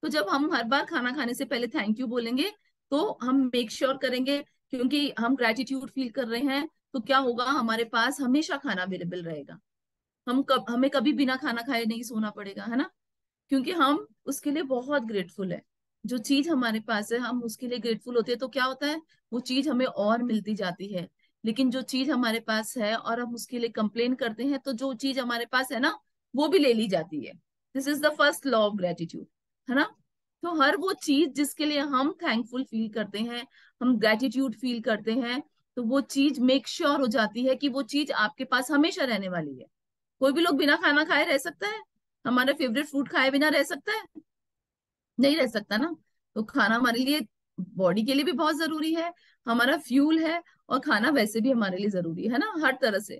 तो जब हम हर बार खाना खाने से पहले थैंक यू बोलेंगे, तो हम मेक श्योर करेंगे, क्योंकि हम ग्रेटिट्यूड फील कर रहे हैं, तो क्या होगा, हमारे पास हमेशा खाना अवेलेबल रहेगा। हमें कभी बिना खाना खाए नहीं सोना पड़ेगा, है ना? क्योंकि हम उसके लिए बहुत ग्रेटफुल है। जो चीज हमारे पास है हम उसके लिए ग्रेटफुल होते हैं, तो क्या होता है, वो चीज हमें और मिलती जाती है। लेकिन जो चीज हमारे पास है और हम उसके लिए कंप्लेन करते हैं, तो जो चीज हमारे पास है ना, वो भी ले ली जाती है। This is the first law of gratitude, है ना? तो हर वो चीज जिसके लिए हम थैंकफुल फील करते हैं, हम ग्रेटिट्यूड फील करते हैं, तो वो चीज मेक श्योर हो जाती है कि वो चीज आपके पास हमेशा रहने वाली है। कोई भी लोग बिना खाना खाए रह सकता है? हमारा फेवरेट फूड खाए बिना रह सकता है? नहीं रह सकता ना। तो खाना हमारे लिए, बॉडी के लिए भी बहुत जरूरी है, हमारा फ्यूल है, और खाना वैसे भी हमारे लिए जरूरी है ना, हर तरह से।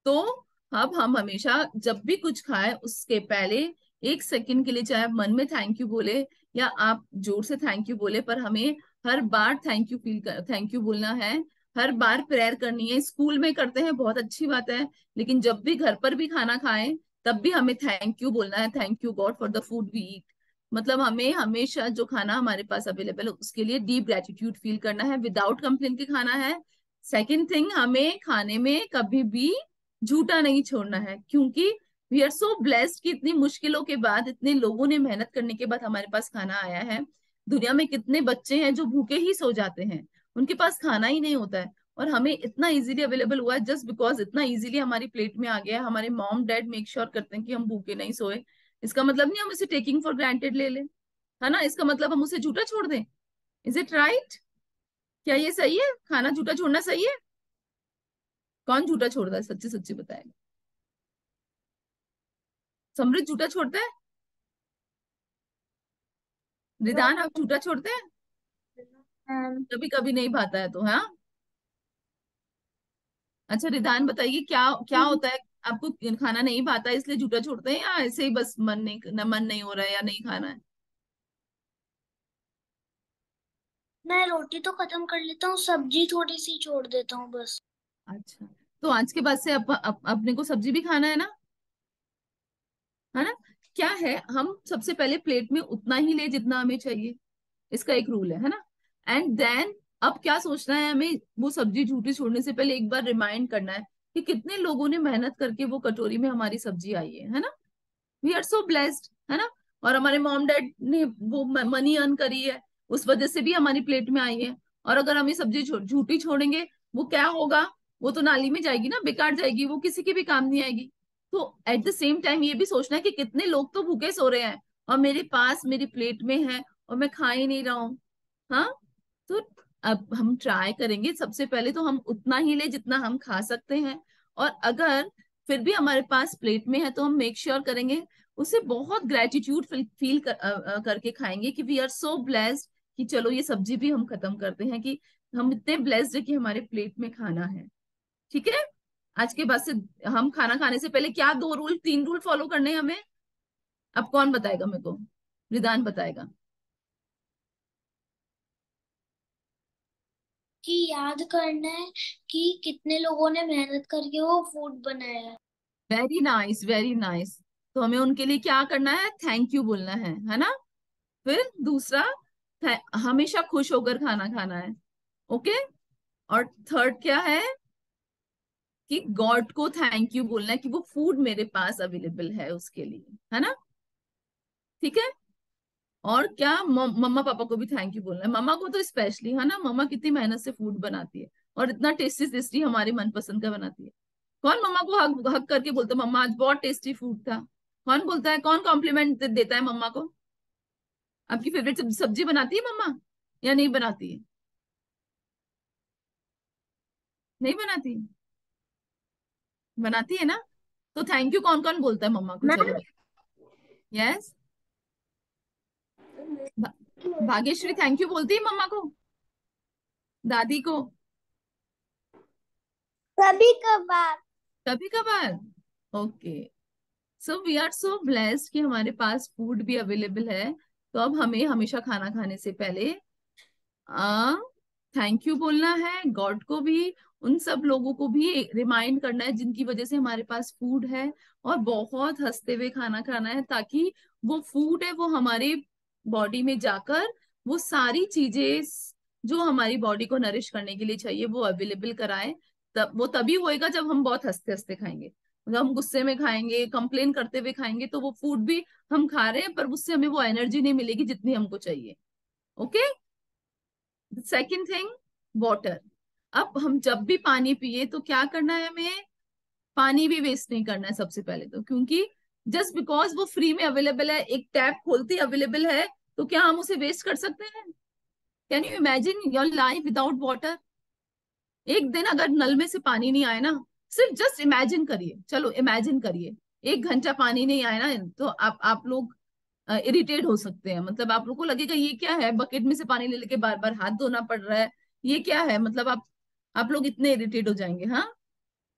तो अब हम हमेशा जब भी कुछ खाएं उसके पहले एक सेकंड के लिए, चाहे आप मन में थैंक यू बोले या आप जोर से थैंक यू बोले, पर हमें हर बार थैंक यू बोलना है, हर बार प्रेयर करनी है। स्कूल में करते हैं, बहुत अच्छी बात है, लेकिन जब भी घर पर भी खाना खाएं तब भी हमें थैंक यू बोलना है, thank you God for the food we eat. मतलब हमें हमेशा जो खाना हमारे पास अवेलेबल है उसके लिए डीप ग्रेटिट्यूड फील करना है, विदाउट कंप्लेन के खाना है। सेकंड थिंग, हमें खाने में कभी भी झूठा नहीं छोड़ना है, क्योंकि वी आर सो ब्लेस्ड कि इतनी मुश्किलों के बाद, इतने लोगों ने मेहनत करने के बाद हमारे पास खाना आया है। दुनिया में कितने बच्चे हैं जो भूखे ही सो जाते हैं, उनके पास खाना ही नहीं होता है, और हमें इतना इजीली अवेलेबल हुआ है जस्ट बिकॉज इतना इजीली हमारी प्लेट में आ गया है। हमारे मॉम डैड मेक श्योर करते हैं कि हम भूखे नहीं सोए। इसका मतलब नहीं हम इसे टेकिंग फॉर ग्रांटेड ले लें, है ना। इसका मतलब हम उसे झूठा छोड़ दें। Is it right? क्या ये सही है? खाना झूठा छोड़ना सही है? कौन झूठा छोड़ता है, सच्ची सच्ची बताएगा। समृद्ध झूठा छोड़ता है? रिदान आप झूठा छोड़ते हैं? कभी कभी नहीं भाता है तो, हाँ। अच्छा रिदान बताइए, क्या क्या होता है, आपको खाना नहीं भाता है इसलिए झूठा छोड़ते हैं, या ऐसे ही बस मन नहीं हो रहा है या नहीं खाना है? मैं रोटी तो खत्म कर लेता हूँ, सब्जी थोड़ी सी छोड़ देता हूँ बस। अच्छा, तो आज के बाद से अपने को सब्जी भी खाना है ना। क्या है, हम सबसे पहले प्लेट में उतना ही ले जितना हमें चाहिए, इसका एक रूल है ना। एंड देन अब क्या सोचना है हमें, वो सब्जी झूठी छोड़ने से पहले एक बार रिमाइंड करना है कि कितने लोगों ने मेहनत करके वो कटोरी में हमारी सब्जी आई है ना। वी आर सो ब्लेस्ड, है ना। और हमारे मॉम डैड ने वो मनी अर्न करी है, उस वजह से भी हमारी प्लेट में आई है। और अगर हम ये सब्जी झूठी छोड़ेंगे, वो क्या होगा, वो तो नाली में जाएगी ना, बेकार जाएगी, वो किसी के भी काम नहीं आएगी। तो एट द सेम टाइम ये भी सोचना है कि कितने लोग तो भूखे सो रहे हैं और मेरे पास मेरी प्लेट में है और मैं खा ही नहीं रहा हूँ। हाँ, तो अब हम ट्राई करेंगे, सबसे पहले तो हम उतना ही ले जितना हम खा सकते हैं। और अगर फिर भी हमारे पास प्लेट में है तो हम मेक श्योर करेंगे उसे बहुत ग्रेटिट्यूड फील करके खाएंगे कि वी आर सो ब्लेस्ड कि चलो ये सब्जी भी हम खत्म करते हैं, कि हम इतने ब्लेस्ड है कि हमारे प्लेट में खाना है। ठीक है, आज के बाद से हम खाना खाने से पहले क्या 2 रूल 3 रूल फॉलो करने हैं हमें। अब कौन बताएगा मेरे को? रिदान बताएगा। कि याद करना है कि कितने लोगों ने मेहनत करके वो फूड बनाया है। Very nice, very nice. तो हमें उनके लिए क्या करना है, थैंक यू बोलना है ना। फिर दूसरा, हमेशा खुश होकर खाना खाना है। ओके। और थर्ड क्या है कि गॉड को थैंक यू बोलना है कि वो फूड मेरे पास अवेलेबल है उसके लिए, है ना। ठीक है। और क्या, मम्मा पापा को भी थैंक यू बोलना है, मम्मा को तो स्पेशली, है ना। मम्मा कितनी मेहनत से फूड बनाती है और इतना टेस्टी टेस्टी हमारे मनपसंद का बनाती है। कौन मम्मा को हक हक करके बोलता है मम्मा आज बहुत टेस्टी फूड था? कौन बोलता है, कौन कॉम्प्लीमेंट देता है मम्मा को? आपकी फेवरेट सब्जी बनाती है मम्मा या नहीं बनाती है? नहीं बनाती? बनाती है ना। तो थैंक यू कौन कौन बोलता है मम्मा को, मैं चलो। यस, भाग्यश्री थैंक यू बोलती है मम्मा को, दादी को? कभी कभार। कभी कभार। Okay. So we are so blessed कि हमारे पास फूड भी अवेलेबल है। तो अब हमें हमेशा खाना खाने से पहले आ थैंक यू बोलना है, गॉड को भी, उन सब लोगों को भी रिमाइंड करना है जिनकी वजह से हमारे पास फूड है। और बहुत हंसते हुए खाना खाना है, ताकि वो फूड है वो हमारे बॉडी में जाकर वो सारी चीजें जो हमारी बॉडी को नरिश करने के लिए चाहिए वो अवेलेबल कराए। तब वो तभी होएगा जब हम बहुत हंसते हंसते खाएंगे। जब हम गुस्से में खाएंगे, कंप्लेन करते हुए खाएंगे, तो वो फूड भी हम खा रहे हैं पर उससे हमें वो एनर्जी नहीं मिलेगी जितनी हमको चाहिए। ओके। Second thing, water. अब हम जब भी पानी पिए तो क्या करना है हमें, पानी भी वेस्ट नहीं करना है सबसे पहले तो, क्योंकि जस्ट बिकॉज वो फ्री में अवेलेबल है, एक टैप खोलते अवेलेबल है, तो क्या हम उसे वेस्ट कर सकते हैं? Can you imagine your life without water? एक दिन अगर नल में से पानी नहीं आए ना, सिर्फ जस्ट इमेजिन करिए, चलो इमेजिन करिए, 1 घंटा पानी नहीं आए ना, तो आप लोग इरिटेट हो सकते हैं। मतलब आप लोग को लगेगा ये क्या है, बकेट में से पानी ले लेके बार बार हाथ धोना पड़ रहा है, ये क्या है, मतलब आप लोग इतने इरिटेट हो जाएंगे। हाँ,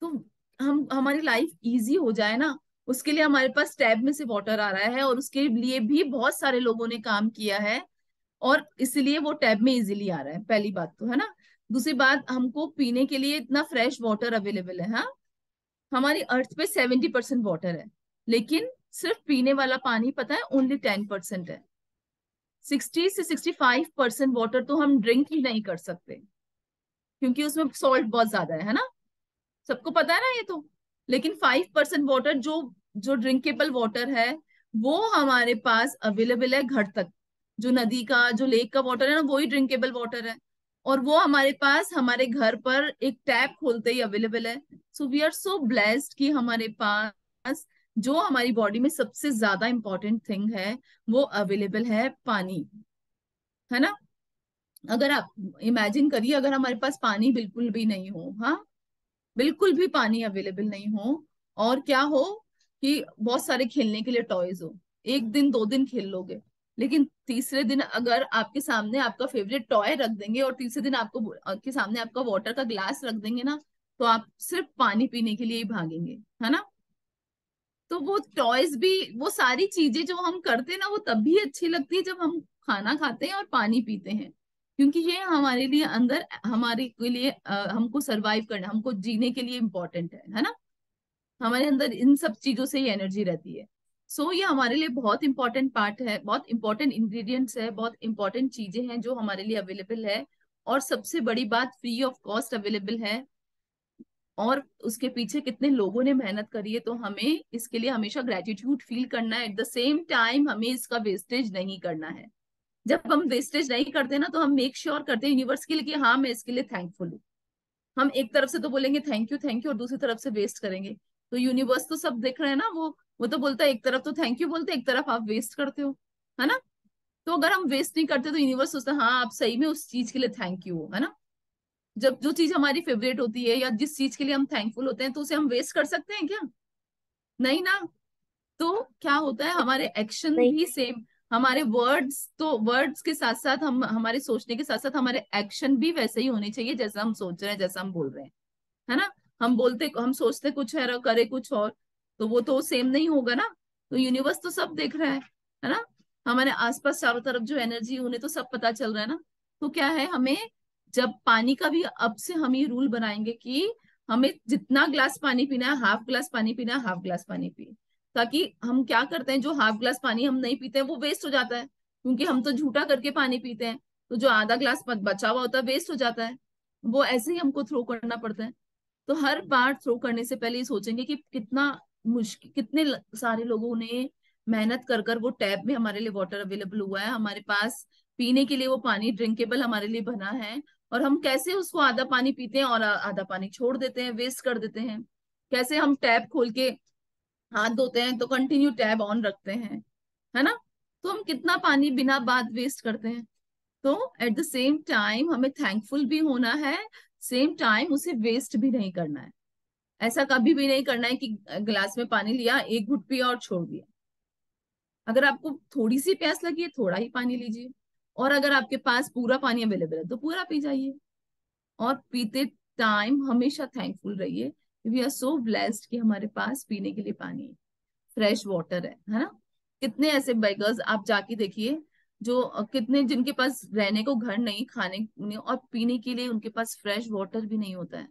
तो हम हमारी लाइफ इजी हो जाए ना, उसके लिए हमारे पास टैब में से वाटर आ रहा है और उसके लिए भी बहुत सारे लोगों ने काम किया है, और इसलिए वो टैब में इजीली आ रहा है, पहली बात तो, है ना। दूसरी बात, हमको पीने के लिए इतना फ्रेश वाटर अवेलेबल है। हाँ, हमारी अर्थ पे 70% वाटर है, लेकिन सिर्फ पीने वाला पानी पता है ओनली 10% है। 60 से 65% वाटर तो हम ड्रिंक ही नहीं कर सकते, क्योंकि उसमें सॉल्ट बहुत ज्यादा है ना, सबको पता है ना ये तो। लेकिन 5% वाटर जो जो ड्रिंकेबल वाटर है वो हमारे पास अवेलेबल है घर तक। जो नदी का, जो लेक का वाटर है ना, वही ड्रिंकेबल वाटर है, और वो हमारे पास हमारे घर पर एक टैप खोलते ही अवेलेबल है। So we are so blessed कि हमारे पास जो हमारी बॉडी में सबसे ज्यादा इंपॉर्टेंट थिंग है वो अवेलेबल है, पानी, है ना। अगर आप इमेजिन करिए, अगर हमारे पास पानी बिल्कुल भी नहीं हो, हाँ, बिल्कुल भी पानी अवेलेबल नहीं हो, और क्या हो कि बहुत सारे खेलने के लिए टॉयज हो, एक दिन दो दिन खेल लोगे, लेकिन तीसरे दिन अगर आपके सामने आपका फेवरेट टॉय रख देंगे और तीसरे दिन आपको आपके सामने आपका वाटर का ग्लास रख देंगे ना, तो आप सिर्फ पानी पीने के लिए ही भागेंगे, है ना। तो वो टॉयज भी, वो सारी चीजें जो हम करते हैं ना, वो तब भी अच्छी लगती है जब हम खाना खाते हैं और पानी पीते हैं, क्योंकि ये हमारे लिए अंदर, हमारे के लिए हमको सरवाइव करना, हमको जीने के लिए इम्पोर्टेंट है ना। हमारे अंदर इन सब चीजों से ही एनर्जी रहती है। सो ये हमारे लिए बहुत इंपॉर्टेंट पार्ट है, बहुत इंपॉर्टेंट इंग्रेडिएंट्स है, बहुत इंपॉर्टेंट चीजें हैं जो हमारे लिए अवेलेबल है, और सबसे बड़ी बात, फ्री ऑफ कॉस्ट अवेलेबल है। और उसके पीछे कितने लोगों ने मेहनत करी है, तो हमें इसके लिए हमेशा ग्रेटिट्यूड फील करना है। एट द सेम टाइम हमें इसका वेस्टेज नहीं करना है। जब हम वेस्टेज नहीं करते ना, तो हम मेक श्योर करते हैं यूनिवर्स के लिए कि हाँ, मैं इसके लिए थैंकफुल हूँ। हम एक तरफ से तो बोलेंगे थैंक यू और दूसरी तरफ से वेस्ट करेंगे, तो यूनिवर्स तो सब देख रहे हैं ना, वो तो बोलता है, एक तरफ तो थैंक यू बोलते, एक तरफ आप वेस्ट करते हो, है ना। तो अगर हम वेस्ट नहीं करते तो यूनिवर्स सोचता है हाँ, आप सही में उस चीज के लिए थैंक यू हो, है ना। जब जो चीज हमारी फेवरेट होती है या जिस चीज के लिए हम थैंकफुल होते हैं, तो उसे हम वेस्ट कर सकते हैं क्या? नहीं ना। तो क्या होता है, हमारे एक्शन नहीं। भी सेम, हमारे वर्ड्स, तो वर्ड्स के साथ साथ हम, हमारे सोचने के साथ साथ हमारे एक्शन भी वैसे ही होने चाहिए, जैसा हम सोच रहे हैं, जैसा हम बोल रहे हैं, है ना। हम सोचते कुछ है और करे कुछ और, तो वो तो सेम नहीं होगा ना। तो यूनिवर्स तो सब देख रहा है ना। हमारे आसपास चारों तरफ जो एनर्जी, उन्हें तो सब पता चल रहा है ना। तो क्या है, हमें जब पानी का भी अब से हम ये रूल बनाएंगे कि हमें जितना ग्लास पानी पीना है, हाफ ग्लास पानी पीना है, हाफ ग्लास पानी पी, ताकि हम क्या करते हैं, जो हाफ ग्लास पानी हम नहीं पीते हैं वो वेस्ट हो जाता है, क्योंकि हम तो झूठा करके पानी पीते हैं, तो जो आधा ग्लास बचा हुआ होता है वेस्ट हो जाता है, वो ऐसे ही हमको थ्रो करना पड़ता है। तो हर बार थ्रो करने से पहले ये सोचेंगे कि कितना मुश्किल, कितने सारे लोगों ने मेहनत कर कर वो टैप में हमारे लिए वाटर अवेलेबल हुआ है, हमारे पास पीने के लिए वो पानी ड्रिंकेबल हमारे लिए बना है, और हम कैसे उसको आधा पानी पीते हैं और आधा पानी छोड़ देते हैं, वेस्ट कर देते हैं। कैसे हम टैप खोल के हाथ धोते हैं तो कंटिन्यू टैब ऑन रखते हैं, है ना। तो हम कितना पानी बिना बात वेस्ट करते हैं। तो एट द सेम टाइम हमें थैंकफुल भी होना है, सेम टाइम उसे वेस्ट भी नहीं करना है। ऐसा कभी भी नहीं करना है कि गिलास में पानी लिया, एक घुट पिया और छोड़ दिया। अगर आपको थोड़ी सी प्यास लगी है, थोड़ा ही पानी लीजिए, और अगर आपके पास पूरा पानी अवेलेबल है तो पूरा पी जाइए। और पीते टाइम हमेशा थैंकफुल रहिए, वी आर सो ब्लेस्ड कि हमारे पास पीने के लिए पानी है, फ्रेश वाटर है ना। कितने ऐसे बेगर्स आप जाके देखिए, जो कितने, जिनके पास रहने को घर नहीं, खाने नहीं, और पीने के लिए उनके पास फ्रेश वाटर भी नहीं होता है।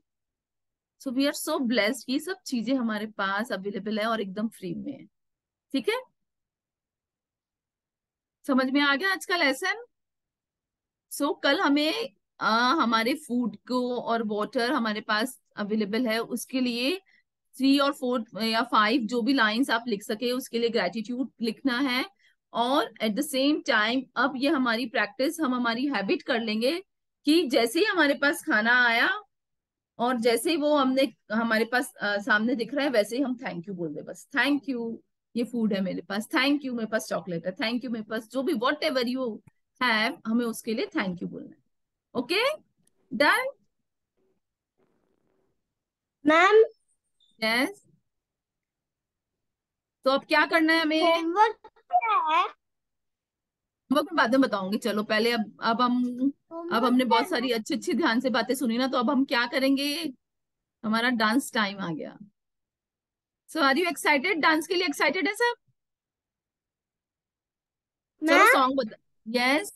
So we are so blessed कि ये सब चीजें हमारे पास अवेलेबल है और एकदम फ्री में है। ठीक है, समझ में आ गया आज का लेसन। सो कल हमें हमारे फूड को और वाटर हमारे पास अवेलेबल है, उसके लिए 3 और 4 या 5 जो भी लाइंस आप लिख सके उसके लिए ग्रेटिट्यूड लिखना है। और एट द सेम टाइम अब ये हमारी प्रैक्टिस, हम हमारी हैबिट कर लेंगे कि जैसे ही हमारे पास खाना आया और जैसे ही वो हमने हमारे पास सामने दिख रहा है, वैसे ही हम थैंक यू बोल दे, बस थैंक यू, ये फूड है मेरे पास, थैंक यू मेरे पास चॉकलेट है, थैंक यू मेरे पास जो भी वॉट एवर यू हैव, हमें उसके लिए थैंक यू बोलना है। Okay, done. मैम, यस, तो अब क्या करना है हमें? होमवर्क क्या है? होमवर्क में बाद में बताऊंगी, चलो पहले अब होमवर्क हमने क्या बहुत है मैम? सारी अच्छी अच्छी ध्यान से बातें सुनी ना, तो अब हम क्या करेंगे, हमारा डांस टाइम आ गया। सो आर यू एक्साइटेड, डांस के लिए एक्साइटेड है सब? चलो मैम, सॉन्ग बता। यस।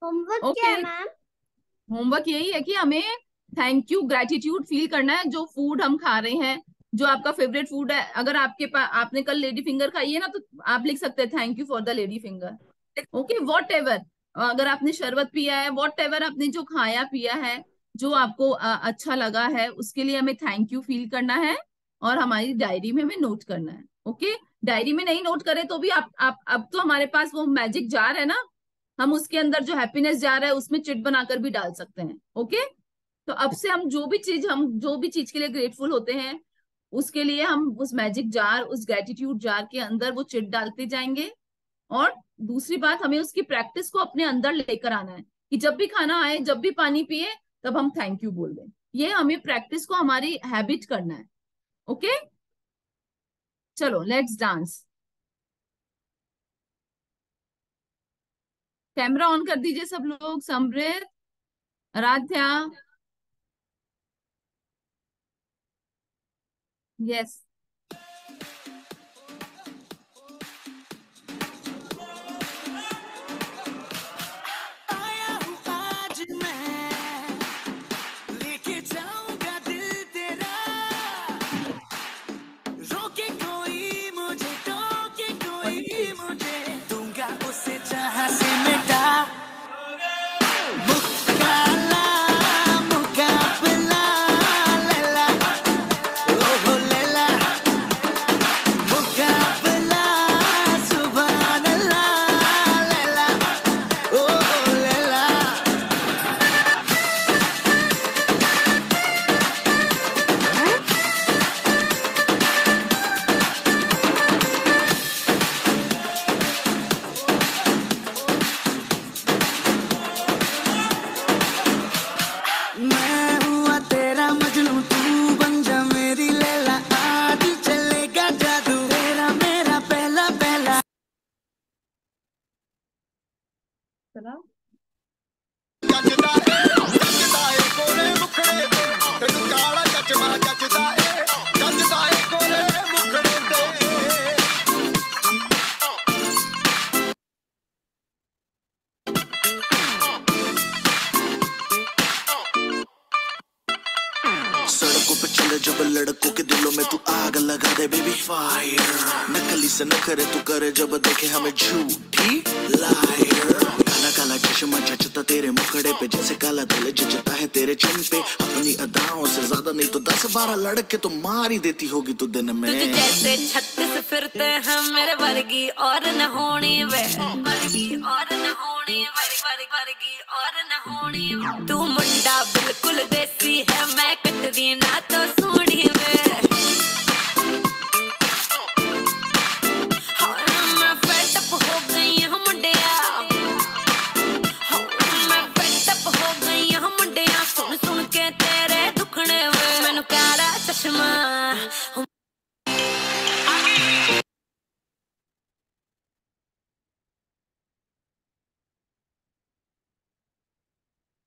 होमवर्क क्या ओके, है मैम? होमवर्क यही है कि हमें थैंक यू, ग्रेटिट्यूड फील करना है, जो फूड हम खा रहे हैं, जो आपका फेवरेट फूड है, अगर आपके पास, आपने कल लेडी फिंगर खाई है ना, तो आप लिख सकते हैं thank you for the lady finger. Okay, what ever, अगर आपने शरबत पिया है, वॉट एवर आपने जो खाया पिया है, जो आपको अच्छा लगा है, उसके लिए हमें थैंक यू फील करना है और हमारी डायरी में हमें नोट करना है। ओके, डायरी में नहीं नोट करें तो भी आप अब तो हमारे पास वो मैजिक जार है ना, हम उसके अंदर जो हैप्पीनेस जार है उसमें चिट बनाकर भी डाल सकते हैं। ओके, तो अब से हम जो भी चीज के लिए ग्रेटफुल होते हैं, उसके लिए हम उस मैजिक जार, उस ग्रेटिट्यूड जार के अंदर वो चिट डालते जाएंगे। और दूसरी बात, हमें उसकी प्रैक्टिस को अपने अंदर लेकर आना है कि जब भी खाना आए, जब भी पानी पिए, तब हम थैंक यू बोल दें। ये हमें प्रैक्टिस को हमारी हैबिट करना है। ओके, चलो लेट्स डांस। कैमरा ऑन कर दीजिए सब लोग। समृद्ध, आराध्या, यस। आया हूँ आज मैं लेके जाऊंगा दिल तेरा, रोके कोई मुझे, टोके कोई मुझे, दूंगा उसे जहां से मिटा। मुकाला मुकाबला लैला, ओहो लैला, मुकाबला सुभान अल्लाह लैला, ओहो लैला। मैं हुआ तेरा मजनू, तू बन जा मेरी लैला, आज चलेगा जादू तेरा मेरा पहला पहला। चला सड़कों पे चले जब लड़कों के दिलों में तू आग लगा दे बेबी फायर, नकली से न करे तू करे जब देखे हमें झूठी लायर। काला काला चश्मा जचता तेरे मुखड़े पे जैसे काला दिल जचता है तेरे चिन पे, अपनी अदाओं से ज्यादा नहीं तो 10-12 लड़के तो मार ही देती होगी तू दिन में। तुझे जैसे 36 फिरते हैं मेरे वर्गी और न होनी वे, वर्गी और न होनी वर्गी और न होनी वे। तू मुंडा बिल्कुल देसी है, मैं कटदी ना तो सोनी वे। हाँ, मैं fed up हो गई हूँ मुंडिया, हाँ, मैं fed up हो गई हूँ मुंडिया, सुन सुन के तेरे दुखने वे। मैनू काला चश्मा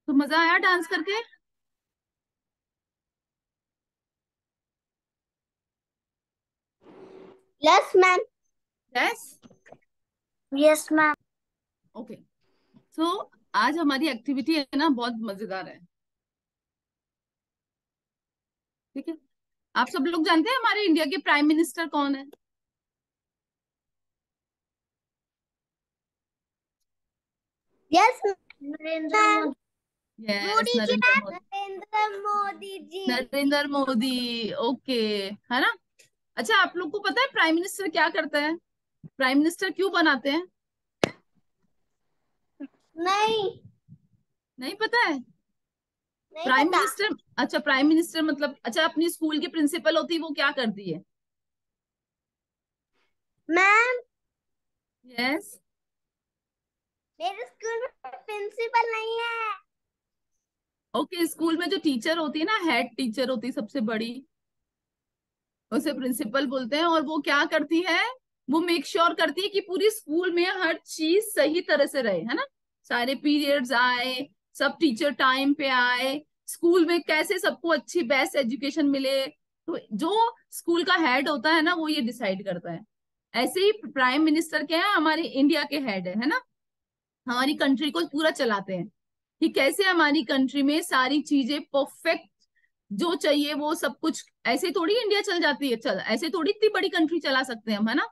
तो मजा आया डांस करके? Yes ma'am. Yes, yes ma'am. Okay. So आज हमारी एक्टिविटी है ना, बहुत मजेदार है। ठीक है, आप सब लोग जानते हैं हमारे इंडिया के प्राइम मिनिस्टर कौन है? Yes Narendra Modi. Yes, Narendra Modi. Narendra Modi ji. Narendra Modi, okay, है ना। अच्छा, आप लोग को पता है प्राइम मिनिस्टर क्या करता है? प्राइम मिनिस्टर क्यों बनाते हैं? नहीं नहीं पता है? नहीं प्राइम पता। मिनिस्टर, अच्छा प्राइम मिनिस्टर मतलब, अच्छा अपनी स्कूल की प्रिंसिपल होती है, वो क्या करती है? मैम यस, मेरे स्कूल में प्रिंसिपल नहीं है। ओके, स्कूल में जो टीचर होती है ना, हेड टीचर होती है सबसे बड़ी, उसे प्रिंसिपल बोलते हैं। और वो क्या करती है, वो मेक श्योर करती है कि पूरी स्कूल में हर चीज सही तरह से रहे, है ना। सारे पीरियड्स आए, सब टीचर टाइम पे आए, स्कूल में कैसे सबको अच्छी बेस्ट एजुकेशन मिले, तो जो स्कूल का हेड होता है ना, वो ये डिसाइड करता है। ऐसे ही प्राइम मिनिस्टर क्या है, हमारे इंडिया के हेड है ना, हमारी कंट्री को पूरा चलाते हैं कि कैसे हमारी कंट्री में सारी चीजें परफेक्ट जो चाहिए वो सब कुछ। ऐसे थोड़ी इंडिया चल जाती है, चल ऐसे थोड़ी इतनी बड़ी कंट्री चला सकते हैं हम, है ना?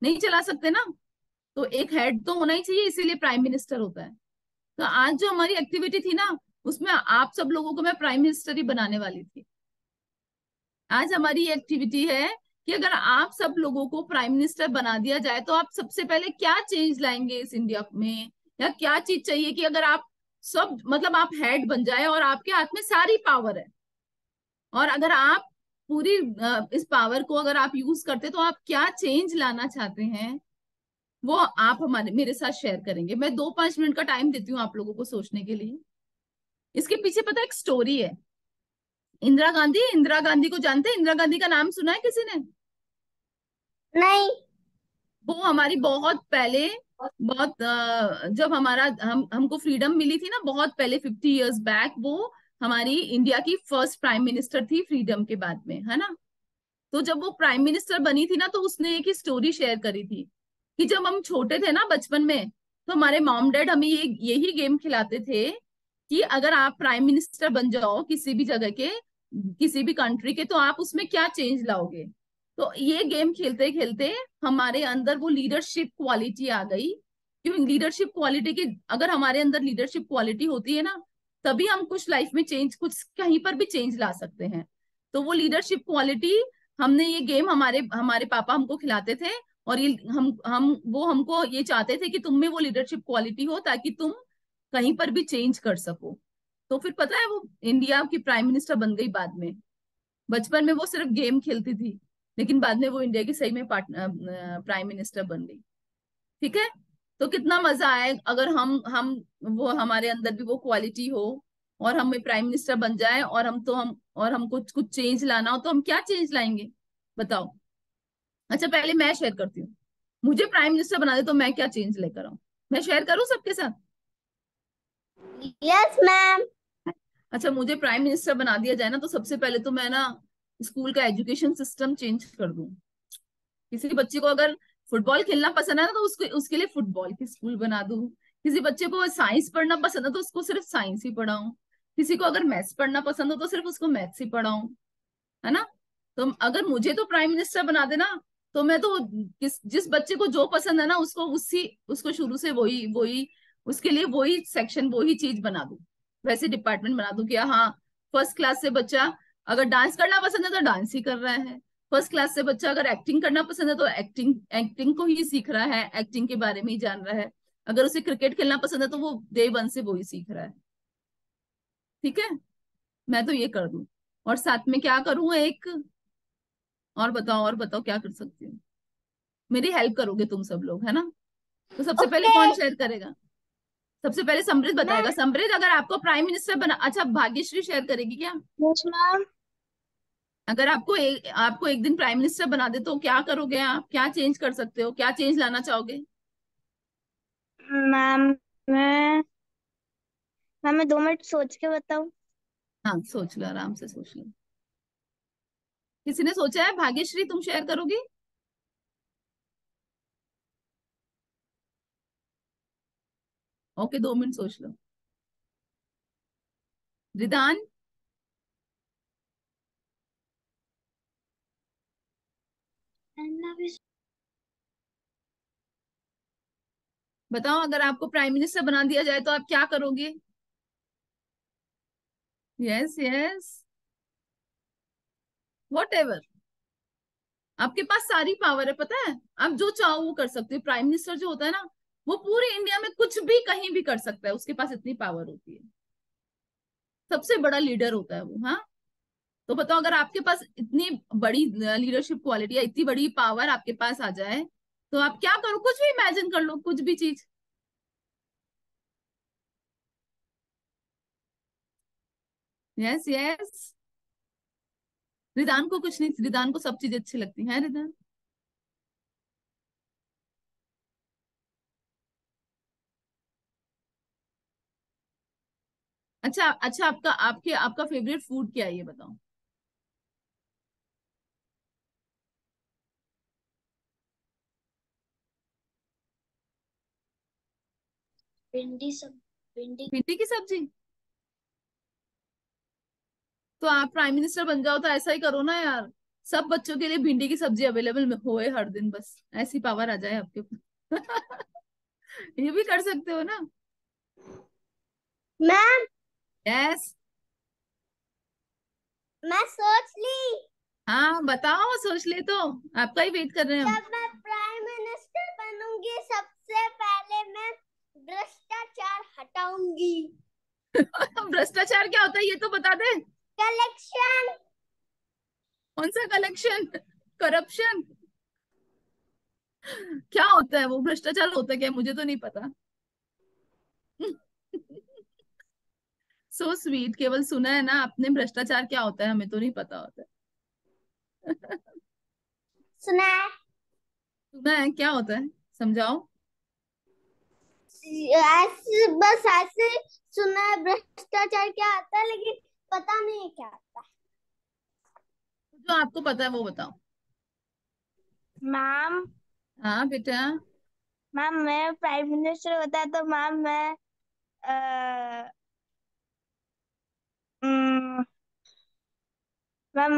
नहीं चला सकते ना। तो एक हेड तो होना ही चाहिए, इसीलिए प्राइम मिनिस्टर होता है। तो आज जो हमारी एक्टिविटी थी ना, उसमें आप सब लोगों को मैं प्राइम मिनिस्टर ही बनाने वाली थी। आज हमारी एक्टिविटी है कि अगर आप सब लोगों को प्राइम मिनिस्टर बना दिया जाए तो आप सबसे पहले क्या चेंज लाएंगे इस इंडिया में, या क्या चीज चाहिए कि अगर आप सब मतलब आप हेड बन जाए और आपके हाथ में सारी पावर है, और अगर आप पूरी इस पावर को अगर आप यूज करते तो आप क्या चेंज लाना चाहते हैं, वो आप हमारे मेरे साथ शेयर करेंगे। मैं 2-5 मिनट का टाइम देती हूँ आप लोगों को सोचने के लिए। इसके पीछे पता है, एक स्टोरी है। इंदिरा गांधी को जानते हैं? इंदिरा गांधी का नाम सुना है किसी ने? नहीं। वो हमारी बहुत पहले, बहुत जब हमारा हमको फ्रीडम मिली थी ना, बहुत पहले 50 इयर्स बैक, वो हमारी इंडिया की फर्स्ट प्राइम मिनिस्टर थी फ्रीडम के बाद में, है ना? तो जब वो प्राइम मिनिस्टर बनी थी ना, तो उसने एक ही स्टोरी शेयर करी थी कि जब हम छोटे थे ना बचपन में, तो हमारे मॉम डैड हमें यही गेम खिलाते थे कि अगर आप प्राइम मिनिस्टर बन जाओ किसी भी जगह के, किसी भी कंट्री के, तो आप उसमें क्या चेंज लाओगे। तो ये गेम खेलते खेलते हमारे अंदर वो लीडरशिप क्वालिटी आ गई। क्यों? लीडरशिप क्वालिटी की, अगर हमारे अंदर लीडरशिप क्वालिटी होती है ना, तभी हम कुछ लाइफ में चेंज, कुछ कहीं पर भी चेंज ला सकते हैं। तो वो लीडरशिप क्वालिटी, हमने ये गेम हमारे हमारे पापा हमको खिलाते थे, और ये हम वो हमको ये चाहते थे कि तुम में वो लीडरशिप क्वालिटी हो, ताकि तुम कहीं पर भी चेंज कर सको। तो फिर पता है, वो इंडिया की प्राइम मिनिस्टर बन गई बाद में। बचपन में वो सिर्फ गेम खेलती थी, लेकिन बाद में वो इंडिया की सही में प्राइम मिनिस्टर बन गई। ठीक है? तो कितना मजा आए अगर हम वो हमारे अंदर भी वो क्वालिटी हो, और हमें प्राइम मिनिस्टर बन जाए, और हमको कुछ चेंज लाना हो, तो हम क्या चेंज लाएंगे, बताओ? अच्छा, पहले मैं शेयर करती हूँ। मुझे प्राइम मिनिस्टर बना दे तो मैं क्या चेंज लेकर आऊं, मैं शेयर करूं सबके साथ? Yes ma'am. अच्छा, मुझे प्राइम मिनिस्टर बना दिया जाए ना, तो सबसे पहले तो मैं ना स्कूल का एजुकेशन सिस्टम चेंज कर दूं। किसी बच्चे को अगर फुटबॉल खेलना पसंद है ना, तो उसको उसके लिए फुटबॉल की स्कूल बना दूं। किसी बच्चे को साइंस पढ़ना पसंद है तो उसको सिर्फ साइंस ही पढ़ाऊं। किसी को अगर मैथ्स पढ़ना पसंद हो तो सिर्फ उसको मैथ्स ही पढ़ाऊं, है ना? तो अगर मुझे तो प्राइम मिनिस्टर बना देना, तो मैं तो जिस बच्चे को जो पसंद है ना, उसको शुरू से वही वही उसके लिए वही सेक्शन, वही चीज बना दूं। वैसे डिपार्टमेंट बना दूं कि हाँ, फर्स्ट क्लास से बच्चा अगर डांस करना पसंद है तो डांस ही कर रहा है। फर्स्ट क्लास से बच्चा अगर एक्टिंग करना पसंद है तो एक्टिंग एक्टिंग को ही सीख रहा है, एक्टिंग के बारे में ही जान रहा है। अगर उसे क्रिकेट खेलना पसंद है तो वो डे 1 से वो ही सीख रहा है। ठीक है? मैं तो ये कर दूं। और साथ में क्या करूं, एक और बताओ क्या कर सकती हूँ? मेरी हेल्प करोगे तुम सब लोग, है ना? तो सबसे पहले ओके। कौन शेयर करेगा? सबसे पहले समृद्ध मैं। बताएगा। समृद्ध, अगर आपको प्राइम मिनिस्टर बना, अच्छा भाग्यश्री शेयर करेगी क्या? Yes ma'am. अगर आपको एक दिन प्राइम मिनिस्टर बना दे तो क्या करोगे आप, क्या चेंज कर सकते हो, क्या चेंज लाना चाहोगे? मैम मैं मैं 2 मिनट सोच के बताऊं। हाँ, सोच लो, आराम से सोच लो। किसी ने सोचा है? भाग्यश्री, तुम शेयर करोगी? ओके, 2 मिनट सोच लो। रिदान? बताओ, अगर आपको प्राइम मिनिस्टर बना दिया जाए तो आप क्या करोगे? Yes yes, what ever. आपके पास सारी पावर है, पता है? आप जो चाहो वो कर सकते हो। प्राइम मिनिस्टर जो होता है ना, वो पूरे इंडिया में कुछ भी कहीं भी कर सकता है, उसके पास इतनी पावर होती है। सबसे बड़ा लीडर होता है वो, हाँ। तो बताओ, अगर आपके पास इतनी बड़ी लीडरशिप क्वालिटी या इतनी बड़ी पावर आपके पास आ जाए, तो आप क्या करो? कुछ भी इमेजिन कर लो, कुछ भी चीज। Yes yes. रिदान को कुछ नहीं, रिदान को सब चीजें अच्छी लगती हैं, रिदान। अच्छा अच्छा, आपका फेवरेट फूड क्या है, ये बताओ। भिंडी सब। भिंडी। भिंडी की सब्जी? तो आप प्राइम मिनिस्टर बन जाओ तो ऐसा ही करो ना यार, सब बच्चों के लिए भिंडी की सब्जी अवेलेबल होए हर दिन, बस ऐसी पावर आ जाए आपके ऊपर। ये भी कर सकते हो ना। Ma'am yes. मैं सोच ली, हाँ बताओ, सोच ले तो, आपका ही वेट कर रहे हैं हम। जब मैं प्राइम मिनिस्टर बनूंगी सबसे पहले मैं भ्रष्टाचार हटाऊंगी। भ्रष्टाचार क्या होता है ये तो बता दे। कलेक्शन। कौन सा कलेक्शन? करप्शन? क्या होता है वो? भ्रष्टाचार होता है क्या? मुझे तो नहीं पता। सो स्वीट, केवल सुना है ना आपने, भ्रष्टाचार क्या होता है हमें तो नहीं पता होता है। सुना है, सुना है, क्या होता है समझाओ। ऐसे बस ऐसे सुना है भ्रष्टाचार क्या आता है, लेकिन पता नहीं क्या आता है। जो आपको पता है वो बताओ। मैम हाँ बेटा। मैम मैं प्राइम मिनिस्टर होता तो मैम मैं अ, उम, मैम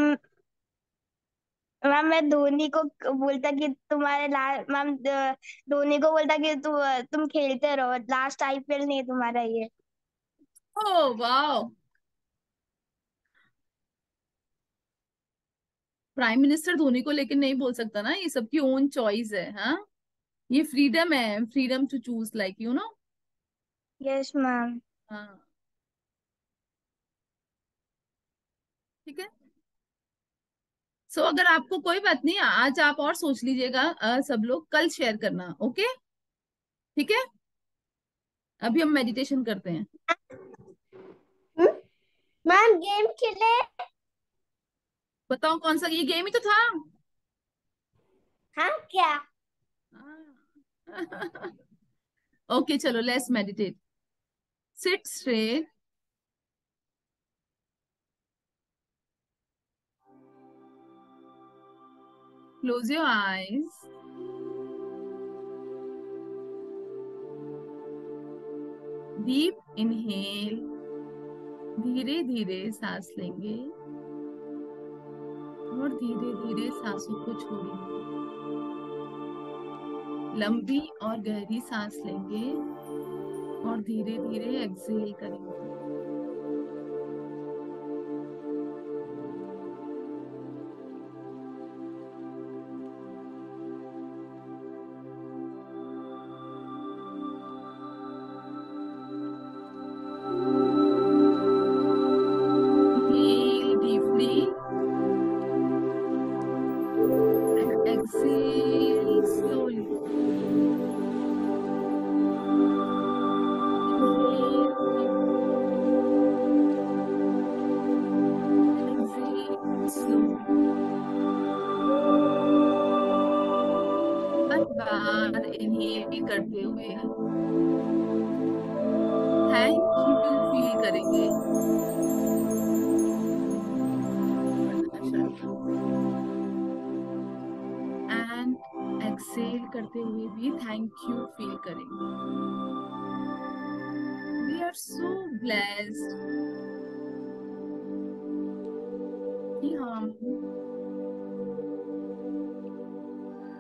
मैम मैं धोनी को बोलता कि तुम्हारे मैम धोनी को बोलता कि तुम खेलते रहो, लास्ट आईपीएल नहीं है तुम्हारा ये। ओ वाह। प्राइम मिनिस्टर धोनी को लेकिन नहीं बोल सकता ना, ये सबकी ओन चॉइस है। हाँ, ये फ्रीडम है, freedom to choose, like you know. Yes ma'am. हाँ ठीक है। सो अगर आपको कोई बात नहीं, आज आप और सोच लीजिएगा, सब लोग कल शेयर करना, ओके? ठीक है, अभी हम मेडिटेशन करते हैं। मैम गेम खेले। बताओ कौन सा, ये गेम ही तो था। हाँ क्या? ओके चलो, let's meditate. Seat straight, close your eyes, deep inhale, धीरे धीरे सांस लेंगे और धीरे धीरे सांसों को छोड़ेंगे। लंबी और गहरी सांस लेंगे और धीरे धीरे एक्सहेल करेंगे। Inhale deeply and exhale slowly. Inhale and exhale slowly. Her bar inhale करते हुए थैंक यू फील करेंगे। एंड एक्सेल करते हुए भी थैंक यू फील करेंगे। वी आर सो ब्लेस्ड कि हम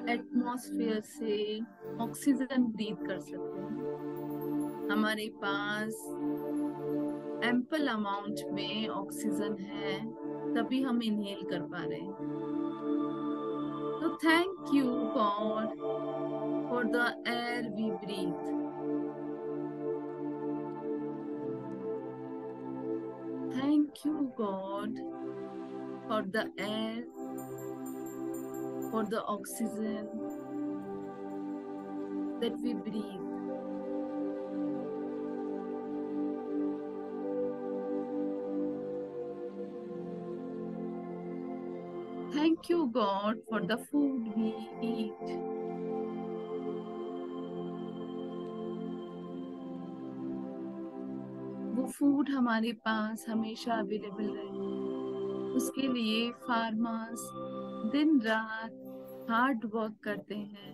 एटमॉस्फेयर से ऑक्सीजन ब्रीथ कर सकते हैं। हमारे पास एम्पल अमाउंट में ऑक्सीजन है, तभी हम इनहेल कर पा रहे हैं। तो thank you God for the air we breathe. Thank you God for the air, for the oxygen that we breathe. Thank you, God, for the food we eat. वो फूड हमारे पास हमेशा अवेलेबल रहे, उसके लिए फार्मर्स दिन रात hard work करते हैं,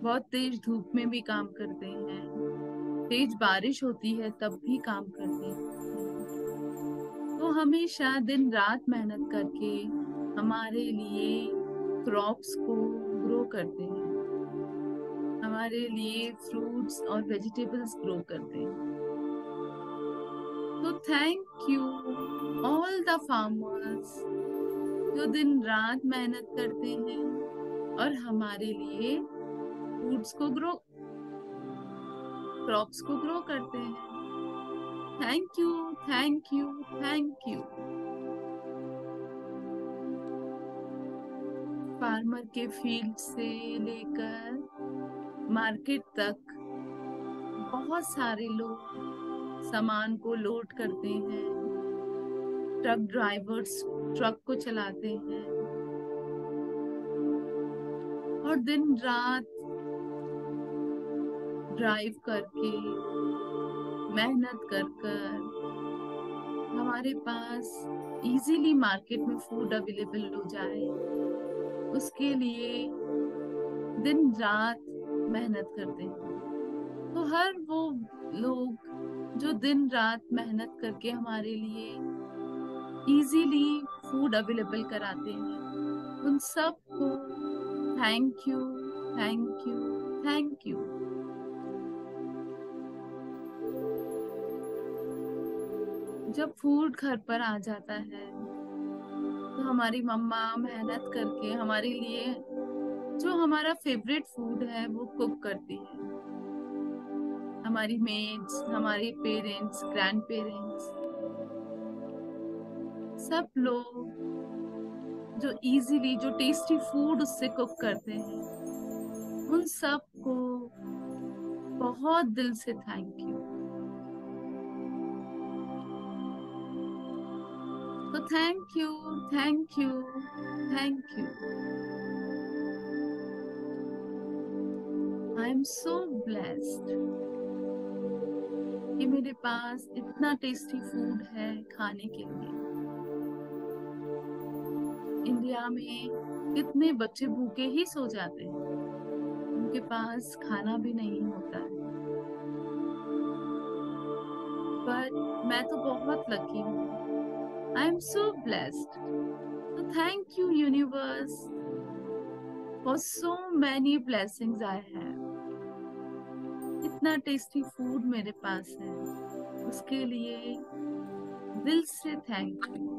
बहुत तेज धूप में भी काम करते हैं, तेज बारिश होती है तब भी काम करते हैं। तो हमेशा दिन रात मेहनत करके हमारे लिए क्रॉप्स को ग्रो करते हैं, हमारे लिए फ्रूट्स और वेजिटेबल्स ग्रो करते हैं। तो thank you all the farmers जो दिन रात मेहनत करते हैं और हमारे लिए फूड्स को ग्रो, क्रॉप्स को ग्रो करते हैं। Thank you, thank you, thank you. Farmer के फील्ड से लेकर मार्केट तक बहुत सारे लोग सामान को लोड करते हैं, ट्रक ड्राइवर्स ट्रक को चलाते हैं और दिन रात ड्राइव करके मेहनत कर हमारे पास इजीली मार्केट में फूड अवेलेबल हो जाए, उसके लिए दिन रात मेहनत करते हैं। तो हर वो लोग जो दिन रात मेहनत करके हमारे लिए इजीली फूड अवेलेबल कराते हैं, उन सबको thank you, thank you, thank you. जब फूड घर पर आ जाता है तो हमारी मम्मा मेहनत करके हमारे लिए जो हमारा फेवरेट फूड है वो कुक करती है। हमारी मेड्स, हमारे पेरेंट्स, ग्रैंड पेरेंट्स, सब लोग जो इजीली जो टेस्टी फूड उससे कुक करते हैं, उन सब को बहुत दिल से थैंक यू। तो thank you, thank you, thank you. I am so blessed कि मेरे पास इतना टेस्टी फूड है खाने के लिए। इंडिया में कितने बच्चे भूखे ही सो जाते हैं, उनके पास खाना भी नहीं होता है, पर मैं तो बहुत लकी हूँ। I am so blessed. तो thank you universe for so many blessings I have. इतना टेस्टी फूड मेरे पास है, उसके लिए दिल से थैंक यू।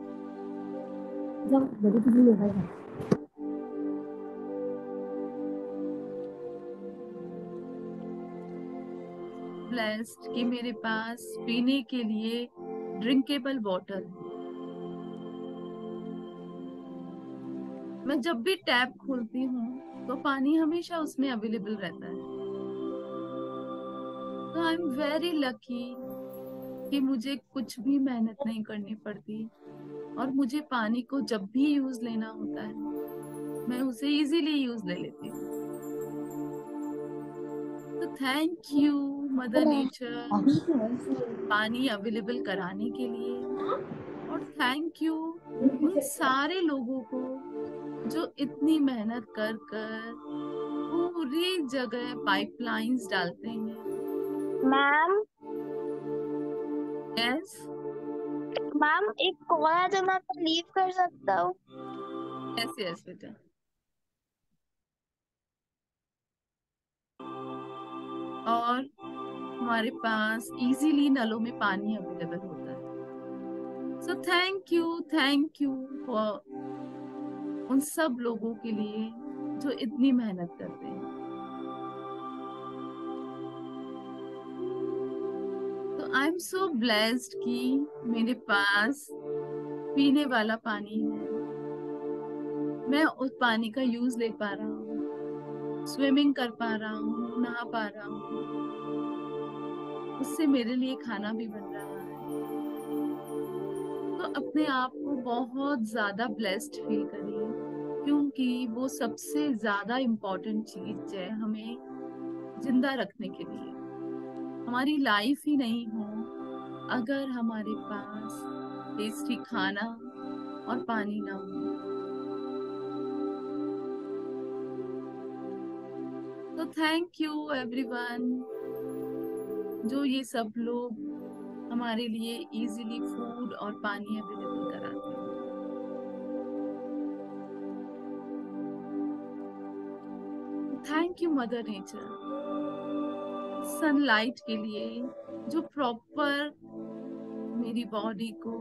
ब्लेस्ड कि मेरे पास पीने के लिए ड्रिंकेबल वाटर है। मैं जब भी टैप खोलती हूँ तो पानी हमेशा उसमें अवेलेबल रहता है। तो आई एम वेरी लकी कि मुझे कुछ भी मेहनत नहीं करनी पड़ती और मुझे पानी को जब भी यूज लेना होता है मैं उसे इजीली यूज ले लेती हूँ। तो थैंक यू मदर नेचर पानी अवेलेबल कराने के लिए, और थैंक यू उन सारे लोगों को जो इतनी मेहनत कर पूरी जगह पाइपलाइंस डालते हैं। मैम यस मैम एक कॉल है तो मैं लीव कर सकता हूँ? यस यस बेटा। और हमारे पास इजीली नलों में पानी अवेलेबल होता है। सो थैंक यू फॉर उन सब लोगों के लिए जो इतनी मेहनत करते हैं। तो आई एम सो ब्लेस्ड कि मेरे पास पीने वाला पानी है, मैं उस पानी का यूज ले पा रहा हूँ, स्विमिंग कर पा रहा हूँ, नहा पा रहा हूँ, उससे मेरे लिए खाना भी बन रहा है। तो अपने आप को बहुत ज्यादा ब्लेस्ड फील करिए, क्योंकि वो सबसे ज्यादा इम्पोर्टेंट चीज है हमें जिंदा रखने के लिए। हमारी लाइफ ही नहीं हो अगर हमारे पास टेस्टी खाना और पानी ना हो। तो थैंक यू एवरीवन जो ये सब लोग हमारे लिए इजीली फूड और पानी अवेलेबल कराते हैं। Thank you mother nature, sunlight के लिए जो प्रॉपर मेरी बॉडी को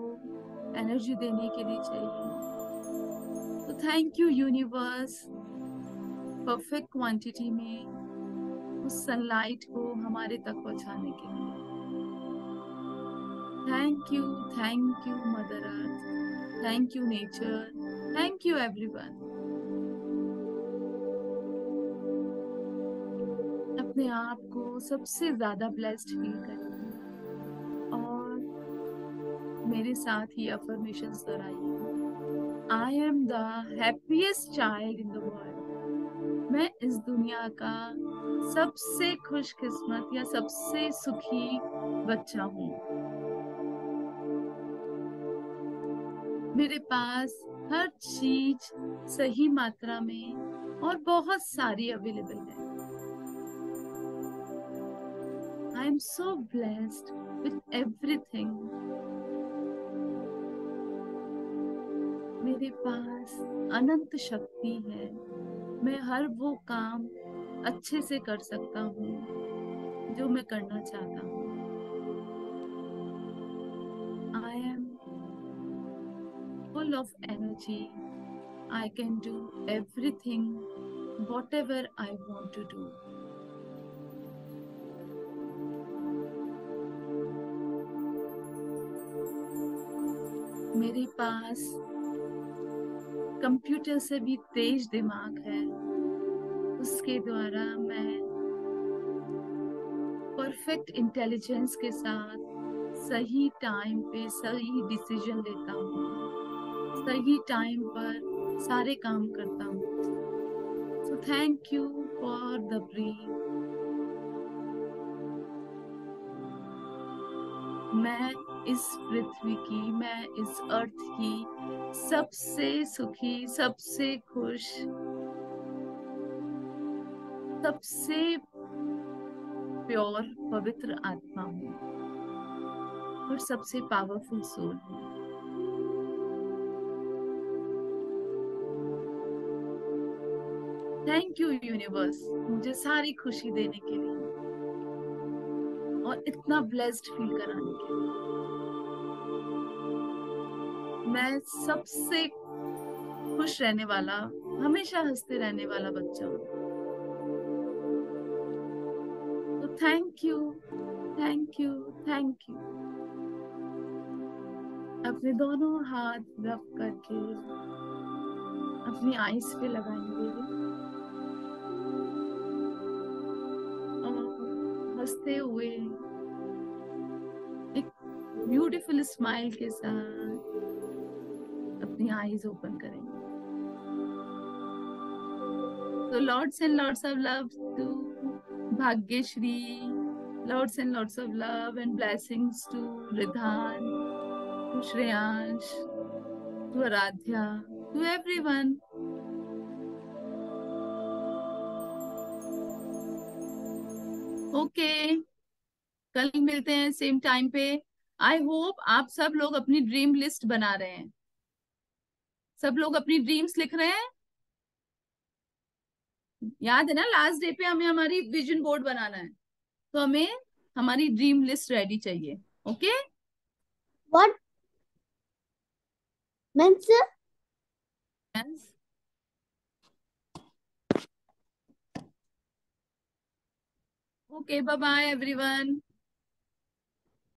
एनर्जी देने के लिए चाहिए। तो thank you universe, perfect quantity में उस सनलाइट को हमारे तक पहुंचाने के लिए। Thank you mother earth, thank you nature, thank you everyone. अपने आप को सबसे ज्यादा ब्लेस्ड फील करिए और मेरे साथ ही अफर्मेशंस दोहराइए। I am the happiest child in the world. मैं इस दुनिया का सबसे खुशकिस्मत या सबसे सुखी बच्चा हूँ। मेरे पास हर चीज सही मात्रा में और बहुत सारी अवेलेबल है। I am so blessed with everything. मेरे पास अनंत शक्ति है। मैं हर वो काम अच्छे से कर सकता हूँ जो मैं करना चाहता हूँ। I am full of energy. I can do everything, whatever I want to do. मेरे पास कंप्यूटर से भी तेज दिमाग है। उसके द्वारा मैं परफेक्ट इंटेलिजेंस के साथ सही टाइम पे सही डिसीजन लेता हूँ, सही टाइम पर सारे काम करता हूँ। So thank you for the breath. मैं इस पृथ्वी की, मैं इस अर्थ की सबसे सुखी, सबसे खुश, सबसे प्योर पवित्र आत्मा हूँ और सबसे पावरफुल सोल हूँ। थैंक यू यूनिवर्स, मुझे सारी खुशी देने के लिए और इतना ब्लेस्ड फील कराने के लिए। मैं सबसे खुश रहने वाला, हमेशा हंसते रहने वाला बच्चा हूँ। तो thank you, thank you, thank you. अपने दोनों हाथ रब करके अपनी आईज पे लगाएंगे और हंसते हुए एक ब्यूटीफुल स्माइल के साथ अपनी आईज ओपन करेंगे। तो lots and lots of love to Bhagyashree, lots and lots of love and blessings to Ridhan, to Shreyansh, to Aradhya, to everyone. Okay, कल मिलते हैं सेम टाइम पे। आई होप आप सब लोग अपनी ड्रीम लिस्ट बना रहे हैं, सब लोग अपनी ड्रीम्स लिख रहे हैं। याद है ना, लास्ट डे पे हमें हमारी विजन बोर्ड बनाना है, तो हमें हमारी ड्रीम लिस्ट रेडी चाहिए। Okay, What means? Okay, bye bye everyone.